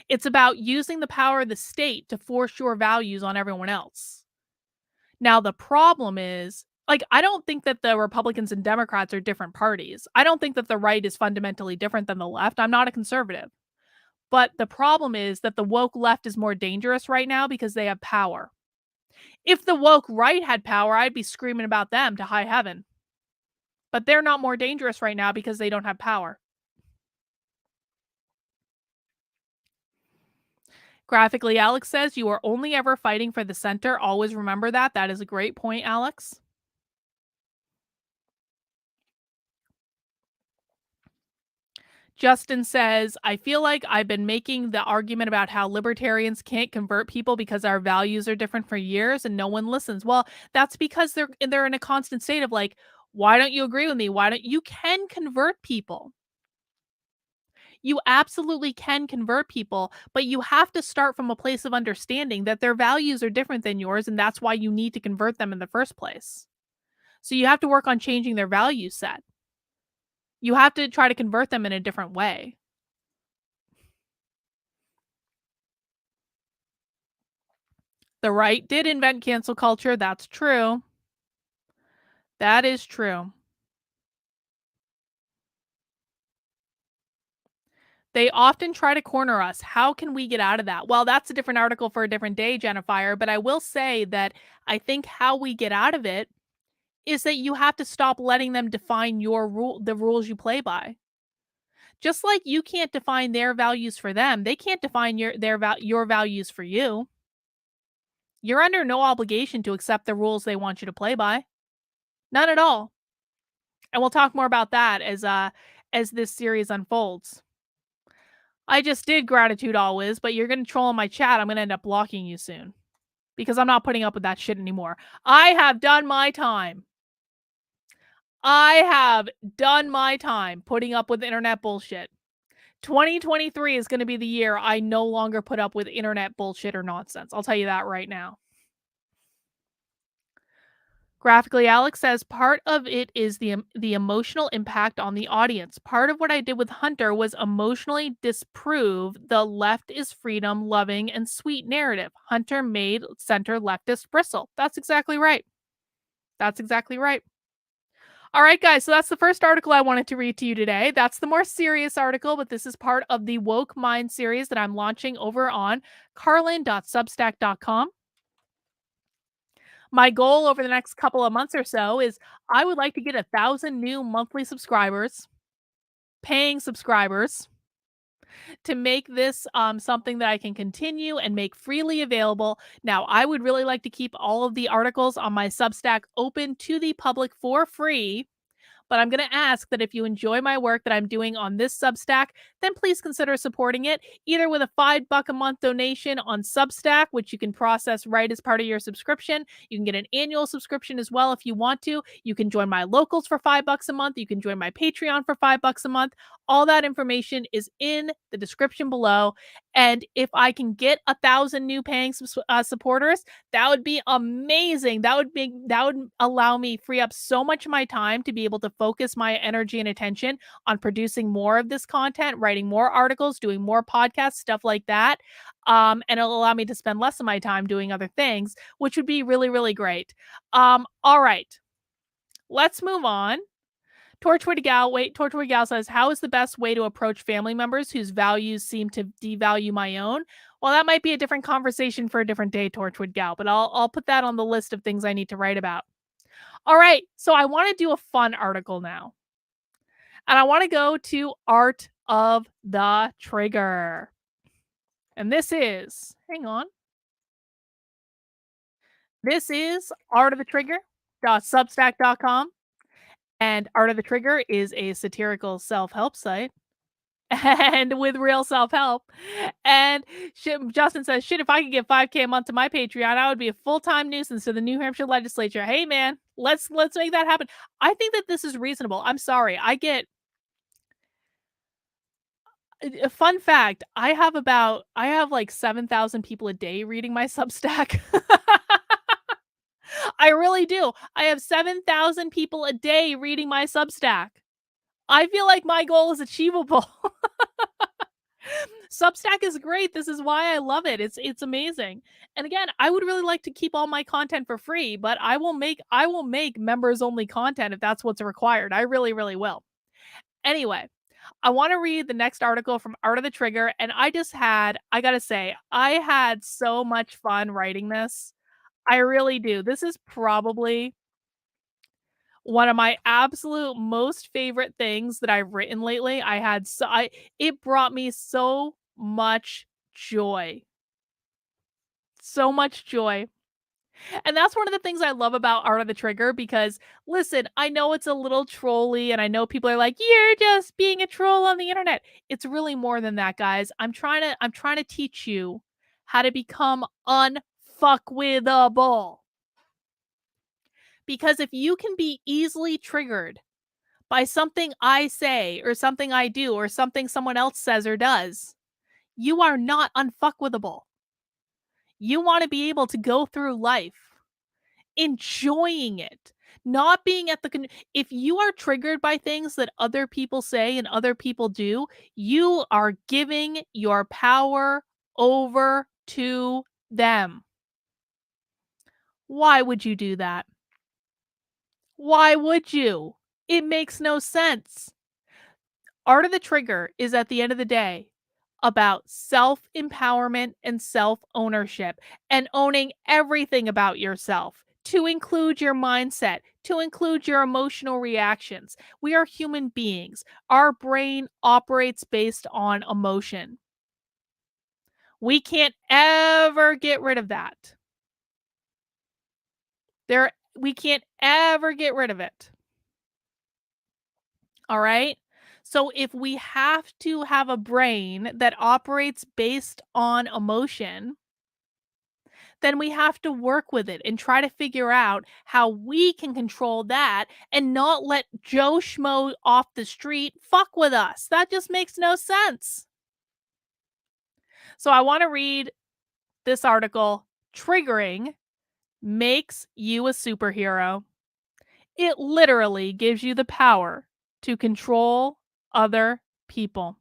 It's about using the power of the state to force your values on everyone else. Now, the problem is, like, I don't think that the Republicans and Democrats are different parties. I don't think that the right is fundamentally different than the left. I'm not a conservative. But the problem is that the woke left is more dangerous right now because they have power. If the woke right had power, I'd be screaming about them to high heaven. But they're not more dangerous right now because they don't have power. Graphically, Alex says you are only ever fighting for the center. Always remember that. That is a great point, Alex. Justin says, I feel like I've been making the argument about how libertarians can't convert people because our values are different for years and no one listens. Well, that's because they're in a constant state of like, why don't you agree with me? Why don't you can convert people? You absolutely can convert people, but you have to start from a place of understanding that their values are different than yours, and that's why you need to convert them in the first place. So you have to work on changing their value set. You have to try to convert them in a different way. The right did invent cancel culture. That's true. That is true. They often try to corner us. How can we get out of that? Well, that's a different article for a different day, Jennifer. But I will say that I think how we get out of it is that you have to stop letting them define the rules you play by. Just like you can't define their values for them, they can't define your values for you. You're under no obligation to accept the rules they want you to play by. None at all. And we'll talk more about that as this series unfolds. I just did gratitude always, but you're gonna troll in my chat. I'm gonna end up blocking you soon because I'm not putting up with that shit anymore. I have done my time. I have done my time putting up with internet bullshit. 2023 is going to be the year I no longer put up with internet bullshit or nonsense. I'll tell you that right now. Graphically, Alex says part of it is the emotional impact on the audience. Part of what I did with Hunter was emotionally disprove the left is freedom loving and sweet narrative. Hunter made center leftist bristle. That's exactly right. That's exactly right. All right, guys. So that's the first article I wanted to read to you today. That's the more serious article, but this is part of the Woke Mind series that I'm launching over on carlin.substack.com. My goal over the next couple of months or so is I would like to get 1,000 new monthly subscribers, paying subscribers, to make this something that I can continue and make freely available. Now, I would really like to keep all of the articles on my Substack open to the public for free. But I'm going to ask that if you enjoy my work that I'm doing on this Substack, then please consider supporting it either with a $5 a month donation on Substack, which you can process right as part of your subscription. You can get an annual subscription as well if you want to. You can join my locals for $5 a month. You can join my Patreon for $5 a month. All that information is in the description below. And if I can get 1,000 new paying supporters, that would be amazing. That would allow me free up so much of my time to be able to focus my energy and attention on producing more of this content, writing more articles, doing more podcasts, stuff like that. And it'll allow me to spend less of my time doing other things, which would be really, really great. All right. Let's move on. Torchwood Gal says, how is the best way to approach family members whose values seem to devalue my own? Well, that might be a different conversation for a different day, Torchwood Gal, but I'll put that on the list of things I need to write about. All right, so I want to do a fun article now. And I want to go to Art of the Trigger. And hang on. This is Art of the Trigger.substack.com. And Art of the Trigger is a satirical self-help site. and with real self-help. And Justin says, "Shit, if I could get 5K a month to my Patreon, I would be a full-time nuisance to the New Hampshire legislature." Hey man, let's make that happen. I think that this is reasonable. I'm sorry. I get a fun fact, I have like 7,000 people a day reading my Substack. I really do. I have 7,000 people a day reading my Substack. I feel like my goal is achievable. Substack is great. This is why I love it. It's amazing. And again, I would really like to keep all my content for free, but I will make members only content if that's what's required. I really will. Anyway, I want to read the next article from Art of the Trigger, and I got to say, I had so much fun writing this. I really do. This is probably one of my absolute most favorite things that I've written lately. It brought me so much joy. So much joy. And that's one of the things I love about Art of the Trigger because listen, I know it's a little trolly and I know people are like, "You're just being a troll on the internet." It's really more than that, guys. I'm trying to teach you how to become unfuckwithable. Because if you can be easily triggered by something I say or something I do or something someone else says or does, you are not unfuckwithable. You want to be able to go through life enjoying it, not being at if you are triggered by things that other people say and other people do, you are giving your power over to them. Why would you do that? Why would you? It makes no sense. Art of the Trigger is at the end of the day about self empowerment and self ownership and owning everything about yourself, to include your mindset, to include your emotional reactions. We are human beings. Our brain operates based on emotion. We can't ever get rid of that. We can't ever get rid of it. All right. So if we have to have a brain that operates based on emotion, then we have to work with it and try to figure out how we can control that and not let Joe Schmo off the street fuck with us. That just makes no sense. So I want to read this article. Triggering makes you a superhero. It literally gives you the power to control other people.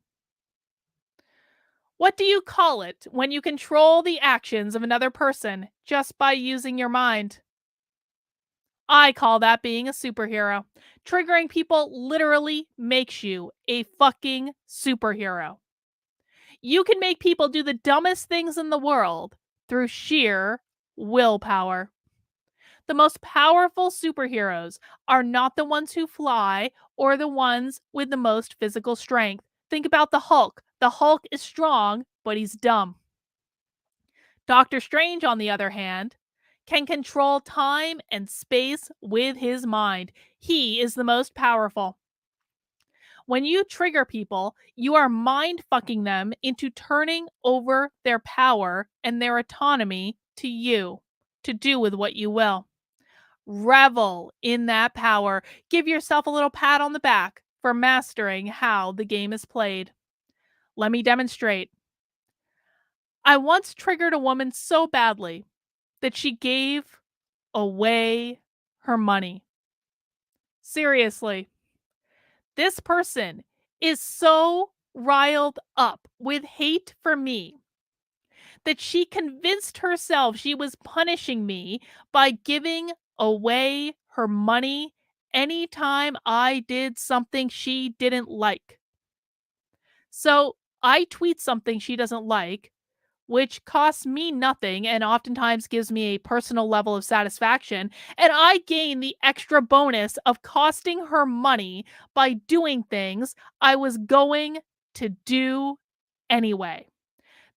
What do you call it when you control the actions of another person just by using your mind? I call that being a superhero. Triggering people literally makes you a fucking superhero. You can make people do the dumbest things in the world through sheer willpower. The most powerful superheroes are not the ones who fly or the ones with the most physical strength. Think about the Hulk. The Hulk is strong, but he's dumb. Doctor Strange, on the other hand, can control time and space with his mind. He is the most powerful. When you trigger people, you are mind fucking them into turning over their power and their autonomy to you to do with what you will. Revel in that power. Give yourself a little pat on the back for mastering how the game is played. Let me demonstrate. I once triggered a woman so badly that she gave away her money. Seriously, this person is so riled up with hate for me that she convinced herself she was punishing me by giving away her money anytime I did something she didn't like. So I tweet something she doesn't like, which costs me nothing and oftentimes gives me a personal level of satisfaction. And I gain the extra bonus of costing her money by doing things I was going to do anyway.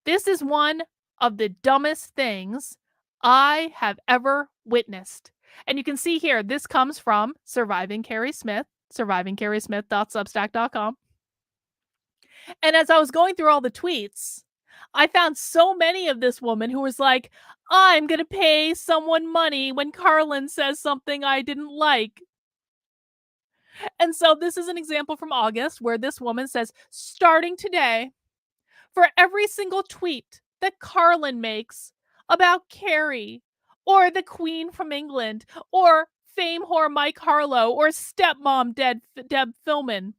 This is one of the dumbest things I have ever witnessed. And you can see here, this comes from Surviving Keri Smith, survivingkerismith.substack.com. And as I was going through all the tweets, I found so many of this woman who was like, I'm going to pay someone money when Carlin says something I didn't like. And so this is an example from August where this woman says, starting today, for every single tweet that Carlin makes about Keri or the Queen from England or fame whore Mike Harlow or stepmom Deb Philman,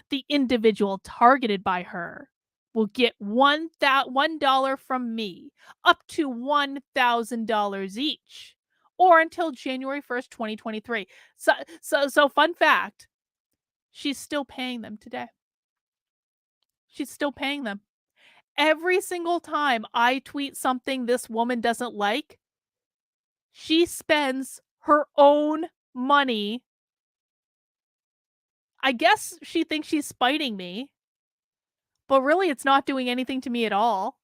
the individual targeted by her will get $1 from me, up to $1,000 each, or until January 1st, 2023. So fun fact, she's still paying them today. She's still paying them. Every single time I tweet something this woman doesn't like, she spends her own money. I guess she thinks she's spiting me, but really it's not doing anything to me at all.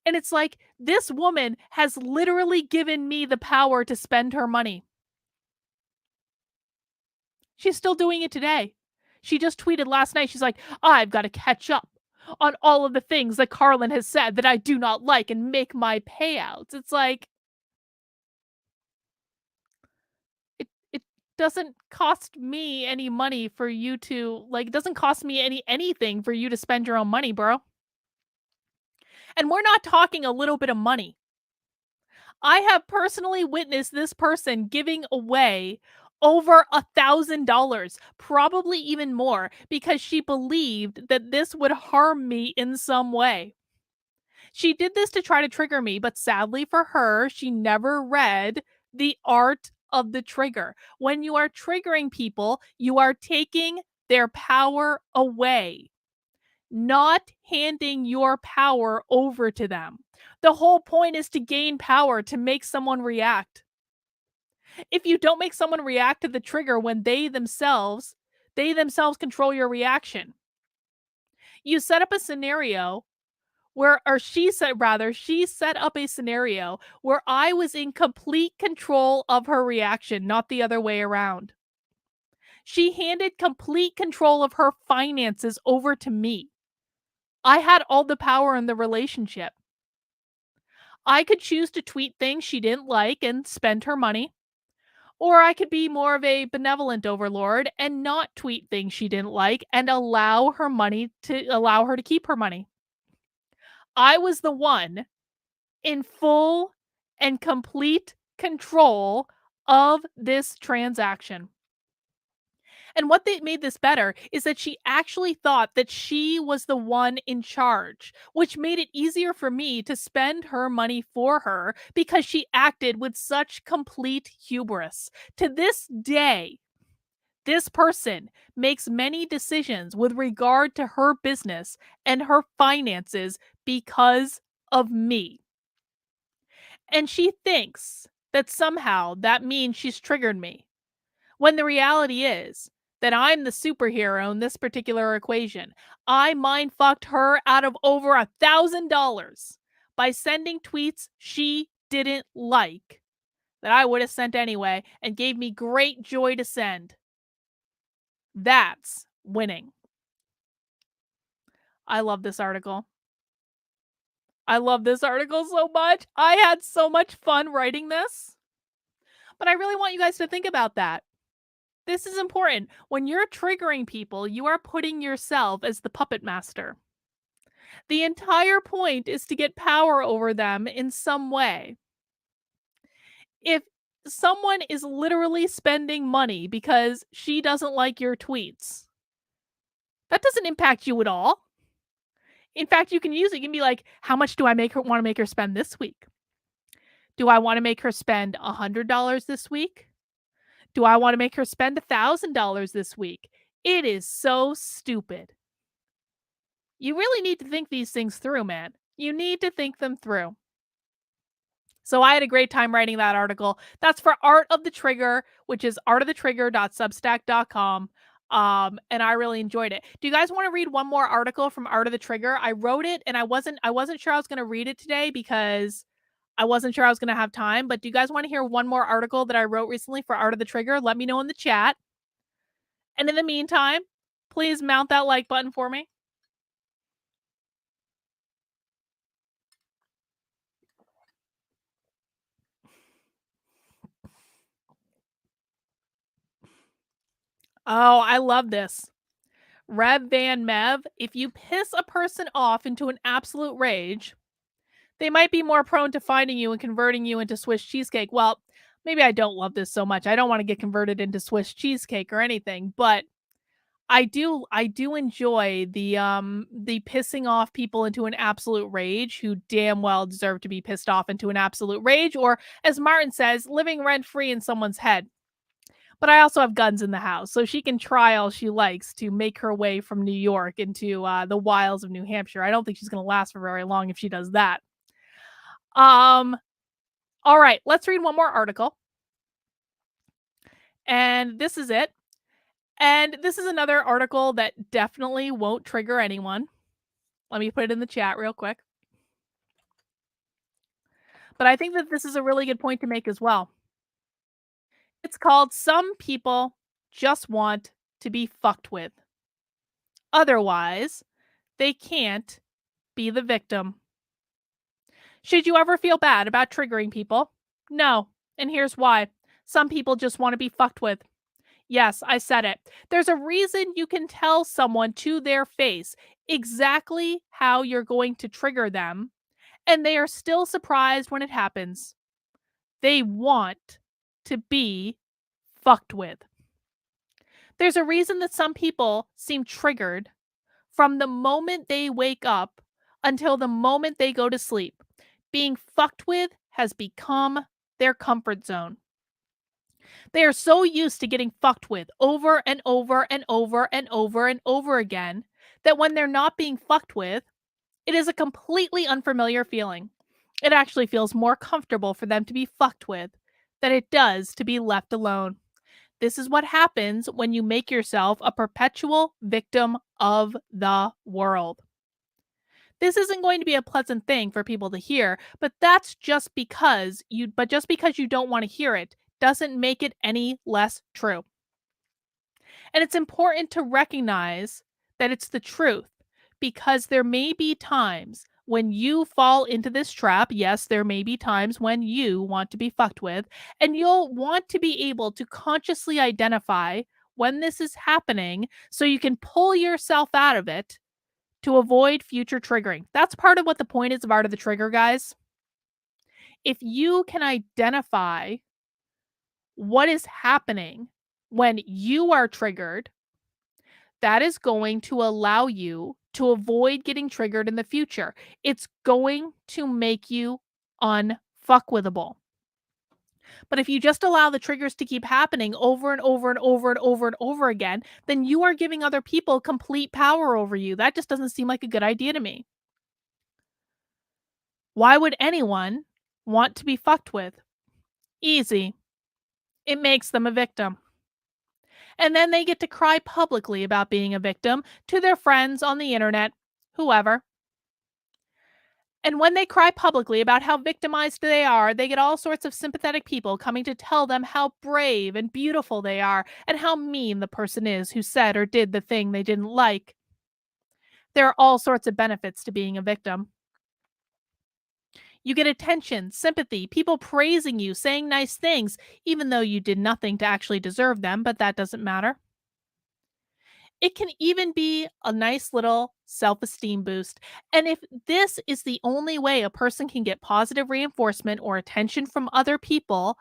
And it's like, this woman has literally given me the power to spend her money. She's still doing it today. She just tweeted last night. She's like, I've got to catch up on all of the things that Carlin has said that I do not like and make my payouts. It's like, it doesn't cost me any money for you to, like, it doesn't cost me anything for you to spend your own money, bro. And we're not talking a little bit of money. I have personally witnessed this person giving away over $1,000, probably even more, because she believed that this would harm me in some way. She did this to try to trigger me, but sadly for her, she never read the art of the trigger. When you are triggering people, you are taking their power away, not handing your power over to them. The whole point is to gain power, to make someone react. If you don't make someone react to the trigger when they themselves control your reaction. You set up a scenario where, or she set up a scenario where I was in complete control of her reaction, not the other way around. She handed complete control of her finances over to me. I had all the power in the relationship. I could choose to tweet things she didn't like and spend her money, or I could be more of a benevolent overlord and not tweet things she didn't like and allow her to keep her money. I was the one in full and complete control of this transaction. And what made this better is that she actually thought that she was the one in charge, which made it easier for me to spend her money for her because she acted with such complete hubris. To this day, this person makes many decisions with regard to her business and her finances because of me. And she thinks that somehow that means she's triggered me, when the reality is that I'm the superhero in this particular equation. I mind fucked her out of over $1,000 by sending tweets she didn't like that I would have sent anyway and gave me great joy to send. That's winning. I love this article. I love this article so much. I had so much fun writing this. But I really want you guys to think about that. This is important. When you're triggering people, you are putting yourself as the puppet master. The entire point is to get power over them in some way. If someone is literally spending money because she doesn't like your tweets, that doesn't impact you at all. In fact, you can use it. You can be like, how much do I want to make her spend this week? Do I want to make her spend $100 this week? Do I want to make her spend $1,000 this week? It is so stupid. You really need to think these things through, man. You need to think them through. So I had a great time writing that article. That's for Art of the Trigger, which is artofthetrigger.substack.com. And I really enjoyed it. Do you guys want to read one more article from Art of the Trigger? I wrote it and I wasn't sure I was going to read it today because I wasn't sure I was going to have time. But do you guys want to hear one more article that I wrote recently for Art of the Trigger? Let me know in the chat. And in the meantime, please mount that like button for me. Oh, I love this. Rev Van Mev, if you piss a person off into an absolute rage, they might be more prone to finding you and converting you into Swiss cheesecake. Well, maybe I don't love this so much. I don't want to get converted into Swiss cheesecake or anything, but I do enjoy the pissing off people into an absolute rage who damn well deserve to be pissed off into an absolute rage, or as Martin says, living rent free in someone's head. But I also have guns in the house, so she can try all she likes to make her way from New York into the wilds of New Hampshire. I don't think she's going to last for very long if she does that. Um, all right, let's read one more article, and this is it. And this is another article that definitely won't trigger anyone. Let me put it in the chat real quick. But I think that this is a really good point to make as well. It's called Some People Just Want to Be Fucked With. Otherwise, they can't be the victim. Should you ever feel bad about triggering people? No. And here's why. Some people just want to be fucked with. Yes, I said it. There's a reason you can tell someone to their face exactly how you're going to trigger them, and they are still surprised when it happens. They want to be fucked with. There's a reason that some people seem triggered from the moment they wake up until the moment they go to sleep. Being fucked with has become their comfort zone. They are so used to getting fucked with over and over and over and over and over again that when they're not being fucked with, it is a completely unfamiliar feeling. It actually feels more comfortable for them to be fucked with than it does to be left alone. This is what happens when you make yourself a perpetual victim of the world. This isn't going to be a pleasant thing for people to hear, but that's just because you don't want to hear it doesn't make it any less true. And it's important to recognize that it's the truth because there may be times when you fall into this trap. Yes, there may be times when you want to be fucked with, and you'll want to be able to consciously identify when this is happening so you can pull yourself out of it to avoid future triggering. That's part of what the point is of Art of the Trigger, guys. If you can identify what is happening when you are triggered, that is going to allow you to avoid getting triggered in the future. It's going to make you unfuckwithable. But if you just allow the triggers to keep happening over and over and over and over and over again, then you are giving other people complete power over you. That just doesn't seem like a good idea to me. Why would anyone want to be fucked with? Easy. It makes them a victim. And then they get to cry publicly about being a victim to their friends on the internet, whoever. And when they cry publicly about how victimized they are, they get all sorts of sympathetic people coming to tell them how brave and beautiful they are and how mean the person is who said or did the thing they didn't like. There are all sorts of benefits to being a victim. You get attention, sympathy, people praising you, saying nice things, even though you did nothing to actually deserve them, but that doesn't matter. It can even be a nice little self esteem boost. And if this is the only way a person can get positive reinforcement or attention from other people,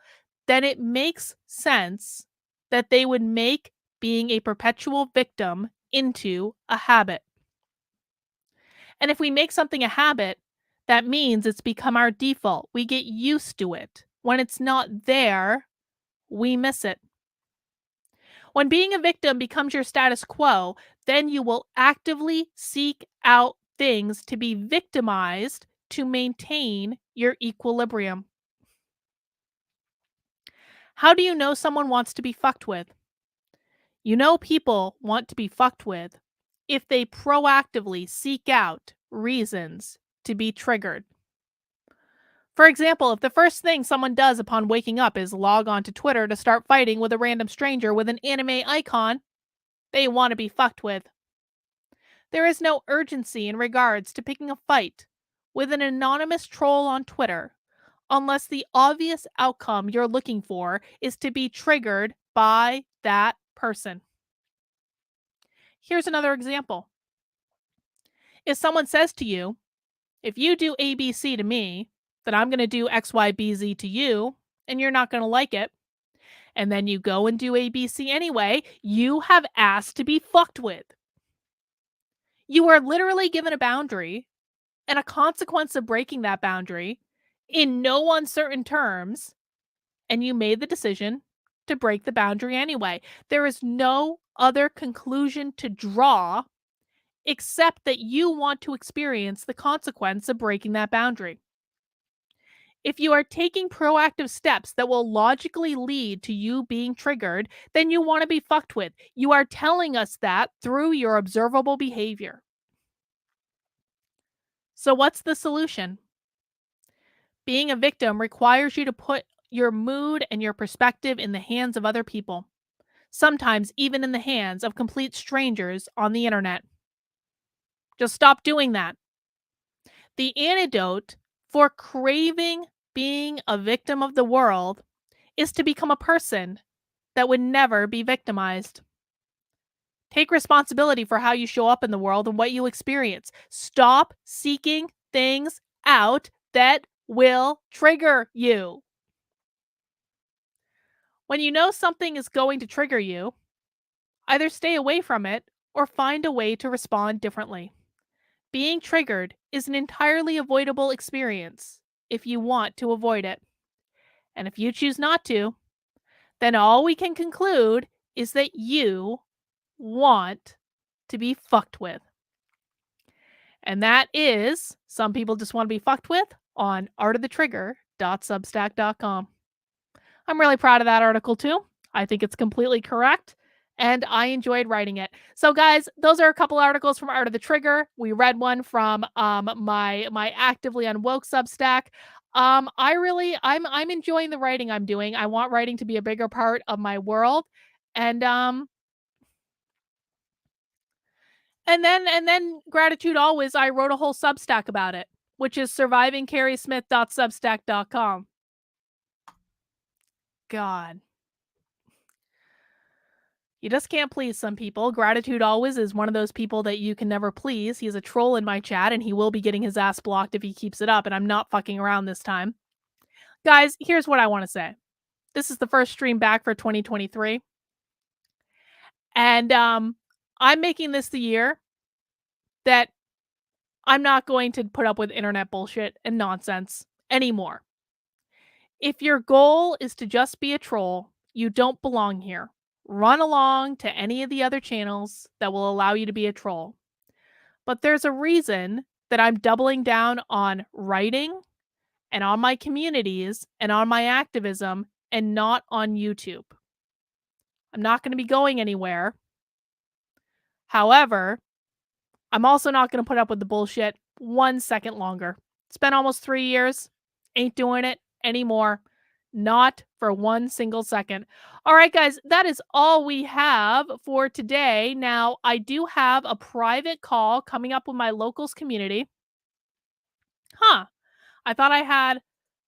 then it makes sense that they would make being a perpetual victim into a habit. And if we make something a habit, that means it's become our default. We get used to it. When it's not there, we miss it. When being a victim becomes your status quo, then you will actively seek out things to be victimized to maintain your equilibrium. How do you know someone wants to be fucked with? You know people want to be fucked with if they proactively seek out reasons to be triggered. For example, if the first thing someone does upon waking up is log on to Twitter to start fighting with a random stranger with an anime icon, they want to be fucked with. There is no urgency in regards to picking a fight with an anonymous troll on Twitter unless the obvious outcome you're looking for is to be triggered by that person. Here's another example. If someone says to you, if you do ABC to me, then I'm going to do XYBZ to you, and you're not going to like it, and then you go and do ABC anyway, you have asked to be fucked with. You are literally given a boundary and a consequence of breaking that boundary in no uncertain terms, and you made the decision to break the boundary anyway. There is no other conclusion to draw except that you want to experience the consequence of breaking that boundary. If you are taking proactive steps that will logically lead to you being triggered, then you want to be fucked with. You are telling us that through your observable behavior. So, what's the solution? Being a victim requires you to put your mood and your perspective in the hands of other people, sometimes even in the hands of complete strangers on the internet. Just stop doing that. The antidote for craving being a victim of the world is to become a person that would never be victimized. Take responsibility for how you show up in the world and what you experience. Stop seeking things out that will trigger you. When you know something is going to trigger you, either stay away from it or find a way to respond differently. Being triggered is an entirely avoidable experience if you want to avoid it. And if you choose not to, then all we can conclude is that you want to be fucked with. And that is Some People Just Want to Be Fucked With on artofthetrigger.substack.com. I'm really proud of that article too. I think it's completely correct, and I enjoyed writing it. So, guys, those are a couple articles from Art of the Trigger. We read one from my actively Unwoke Substack. I'm enjoying the writing I'm doing. I want writing to be a bigger part of my world, and then gratitude always. I wrote a whole Substack about it, which is survivingkerismith.substack.com. God. You just can't please some people. Gratitude always is one of those people that you can never please. He's a troll in my chat, and he will be getting his ass blocked if he keeps it up, and I'm not fucking around this time. Guys, here's what I want to say. This is the first stream back for 2023. And I'm making this the year that I'm not going to put up with internet bullshit and nonsense anymore. If your goal is to just be a troll, you don't belong here. Run along to any of the other channels that will allow you to be a troll. But there's a reason that I'm doubling down on writing and on my communities and on my activism and not on YouTube. I'm not going to be going anywhere. However, I'm also not going to put up with the bullshit 1 second longer. It's been almost 3 years. Ain't doing it anymore. Not for 1 single second. All right, guys, that is all we have for today. Now, I do have a private call coming up with my locals community. I thought I had,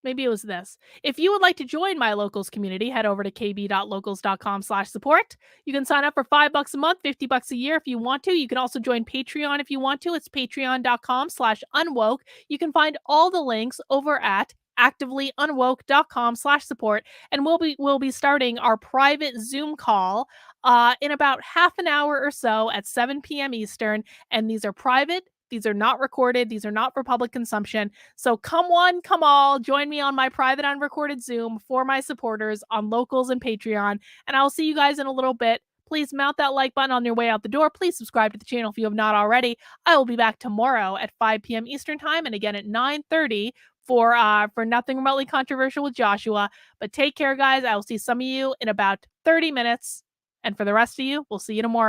maybe it was this. If you would like to join my locals community, head over to kb.locals.com/support. You can sign up for $5 a month, $50 a year if you want to. You can also join Patreon if you want to. It's patreon.com/unwoke. You can find all the links over at activelyunwoke.com/support. And we'll be starting our private Zoom call in about half an hour or so at 7 p.m. Eastern. And these are private. These are not recorded. These are not for public consumption. So come one, come all, join me on my private unrecorded Zoom for my supporters on Locals and Patreon. And I'll see you guys in a little bit. Please mount that like button on your way out the door. Please subscribe to the channel if you have not already. I will be back tomorrow at 5 p.m. Eastern time and again at 9:30 for Nothing Remotely Controversial with Joshua. But take care, guys. I will see some of you in about 30 minutes. And for the rest of you, we'll see you tomorrow.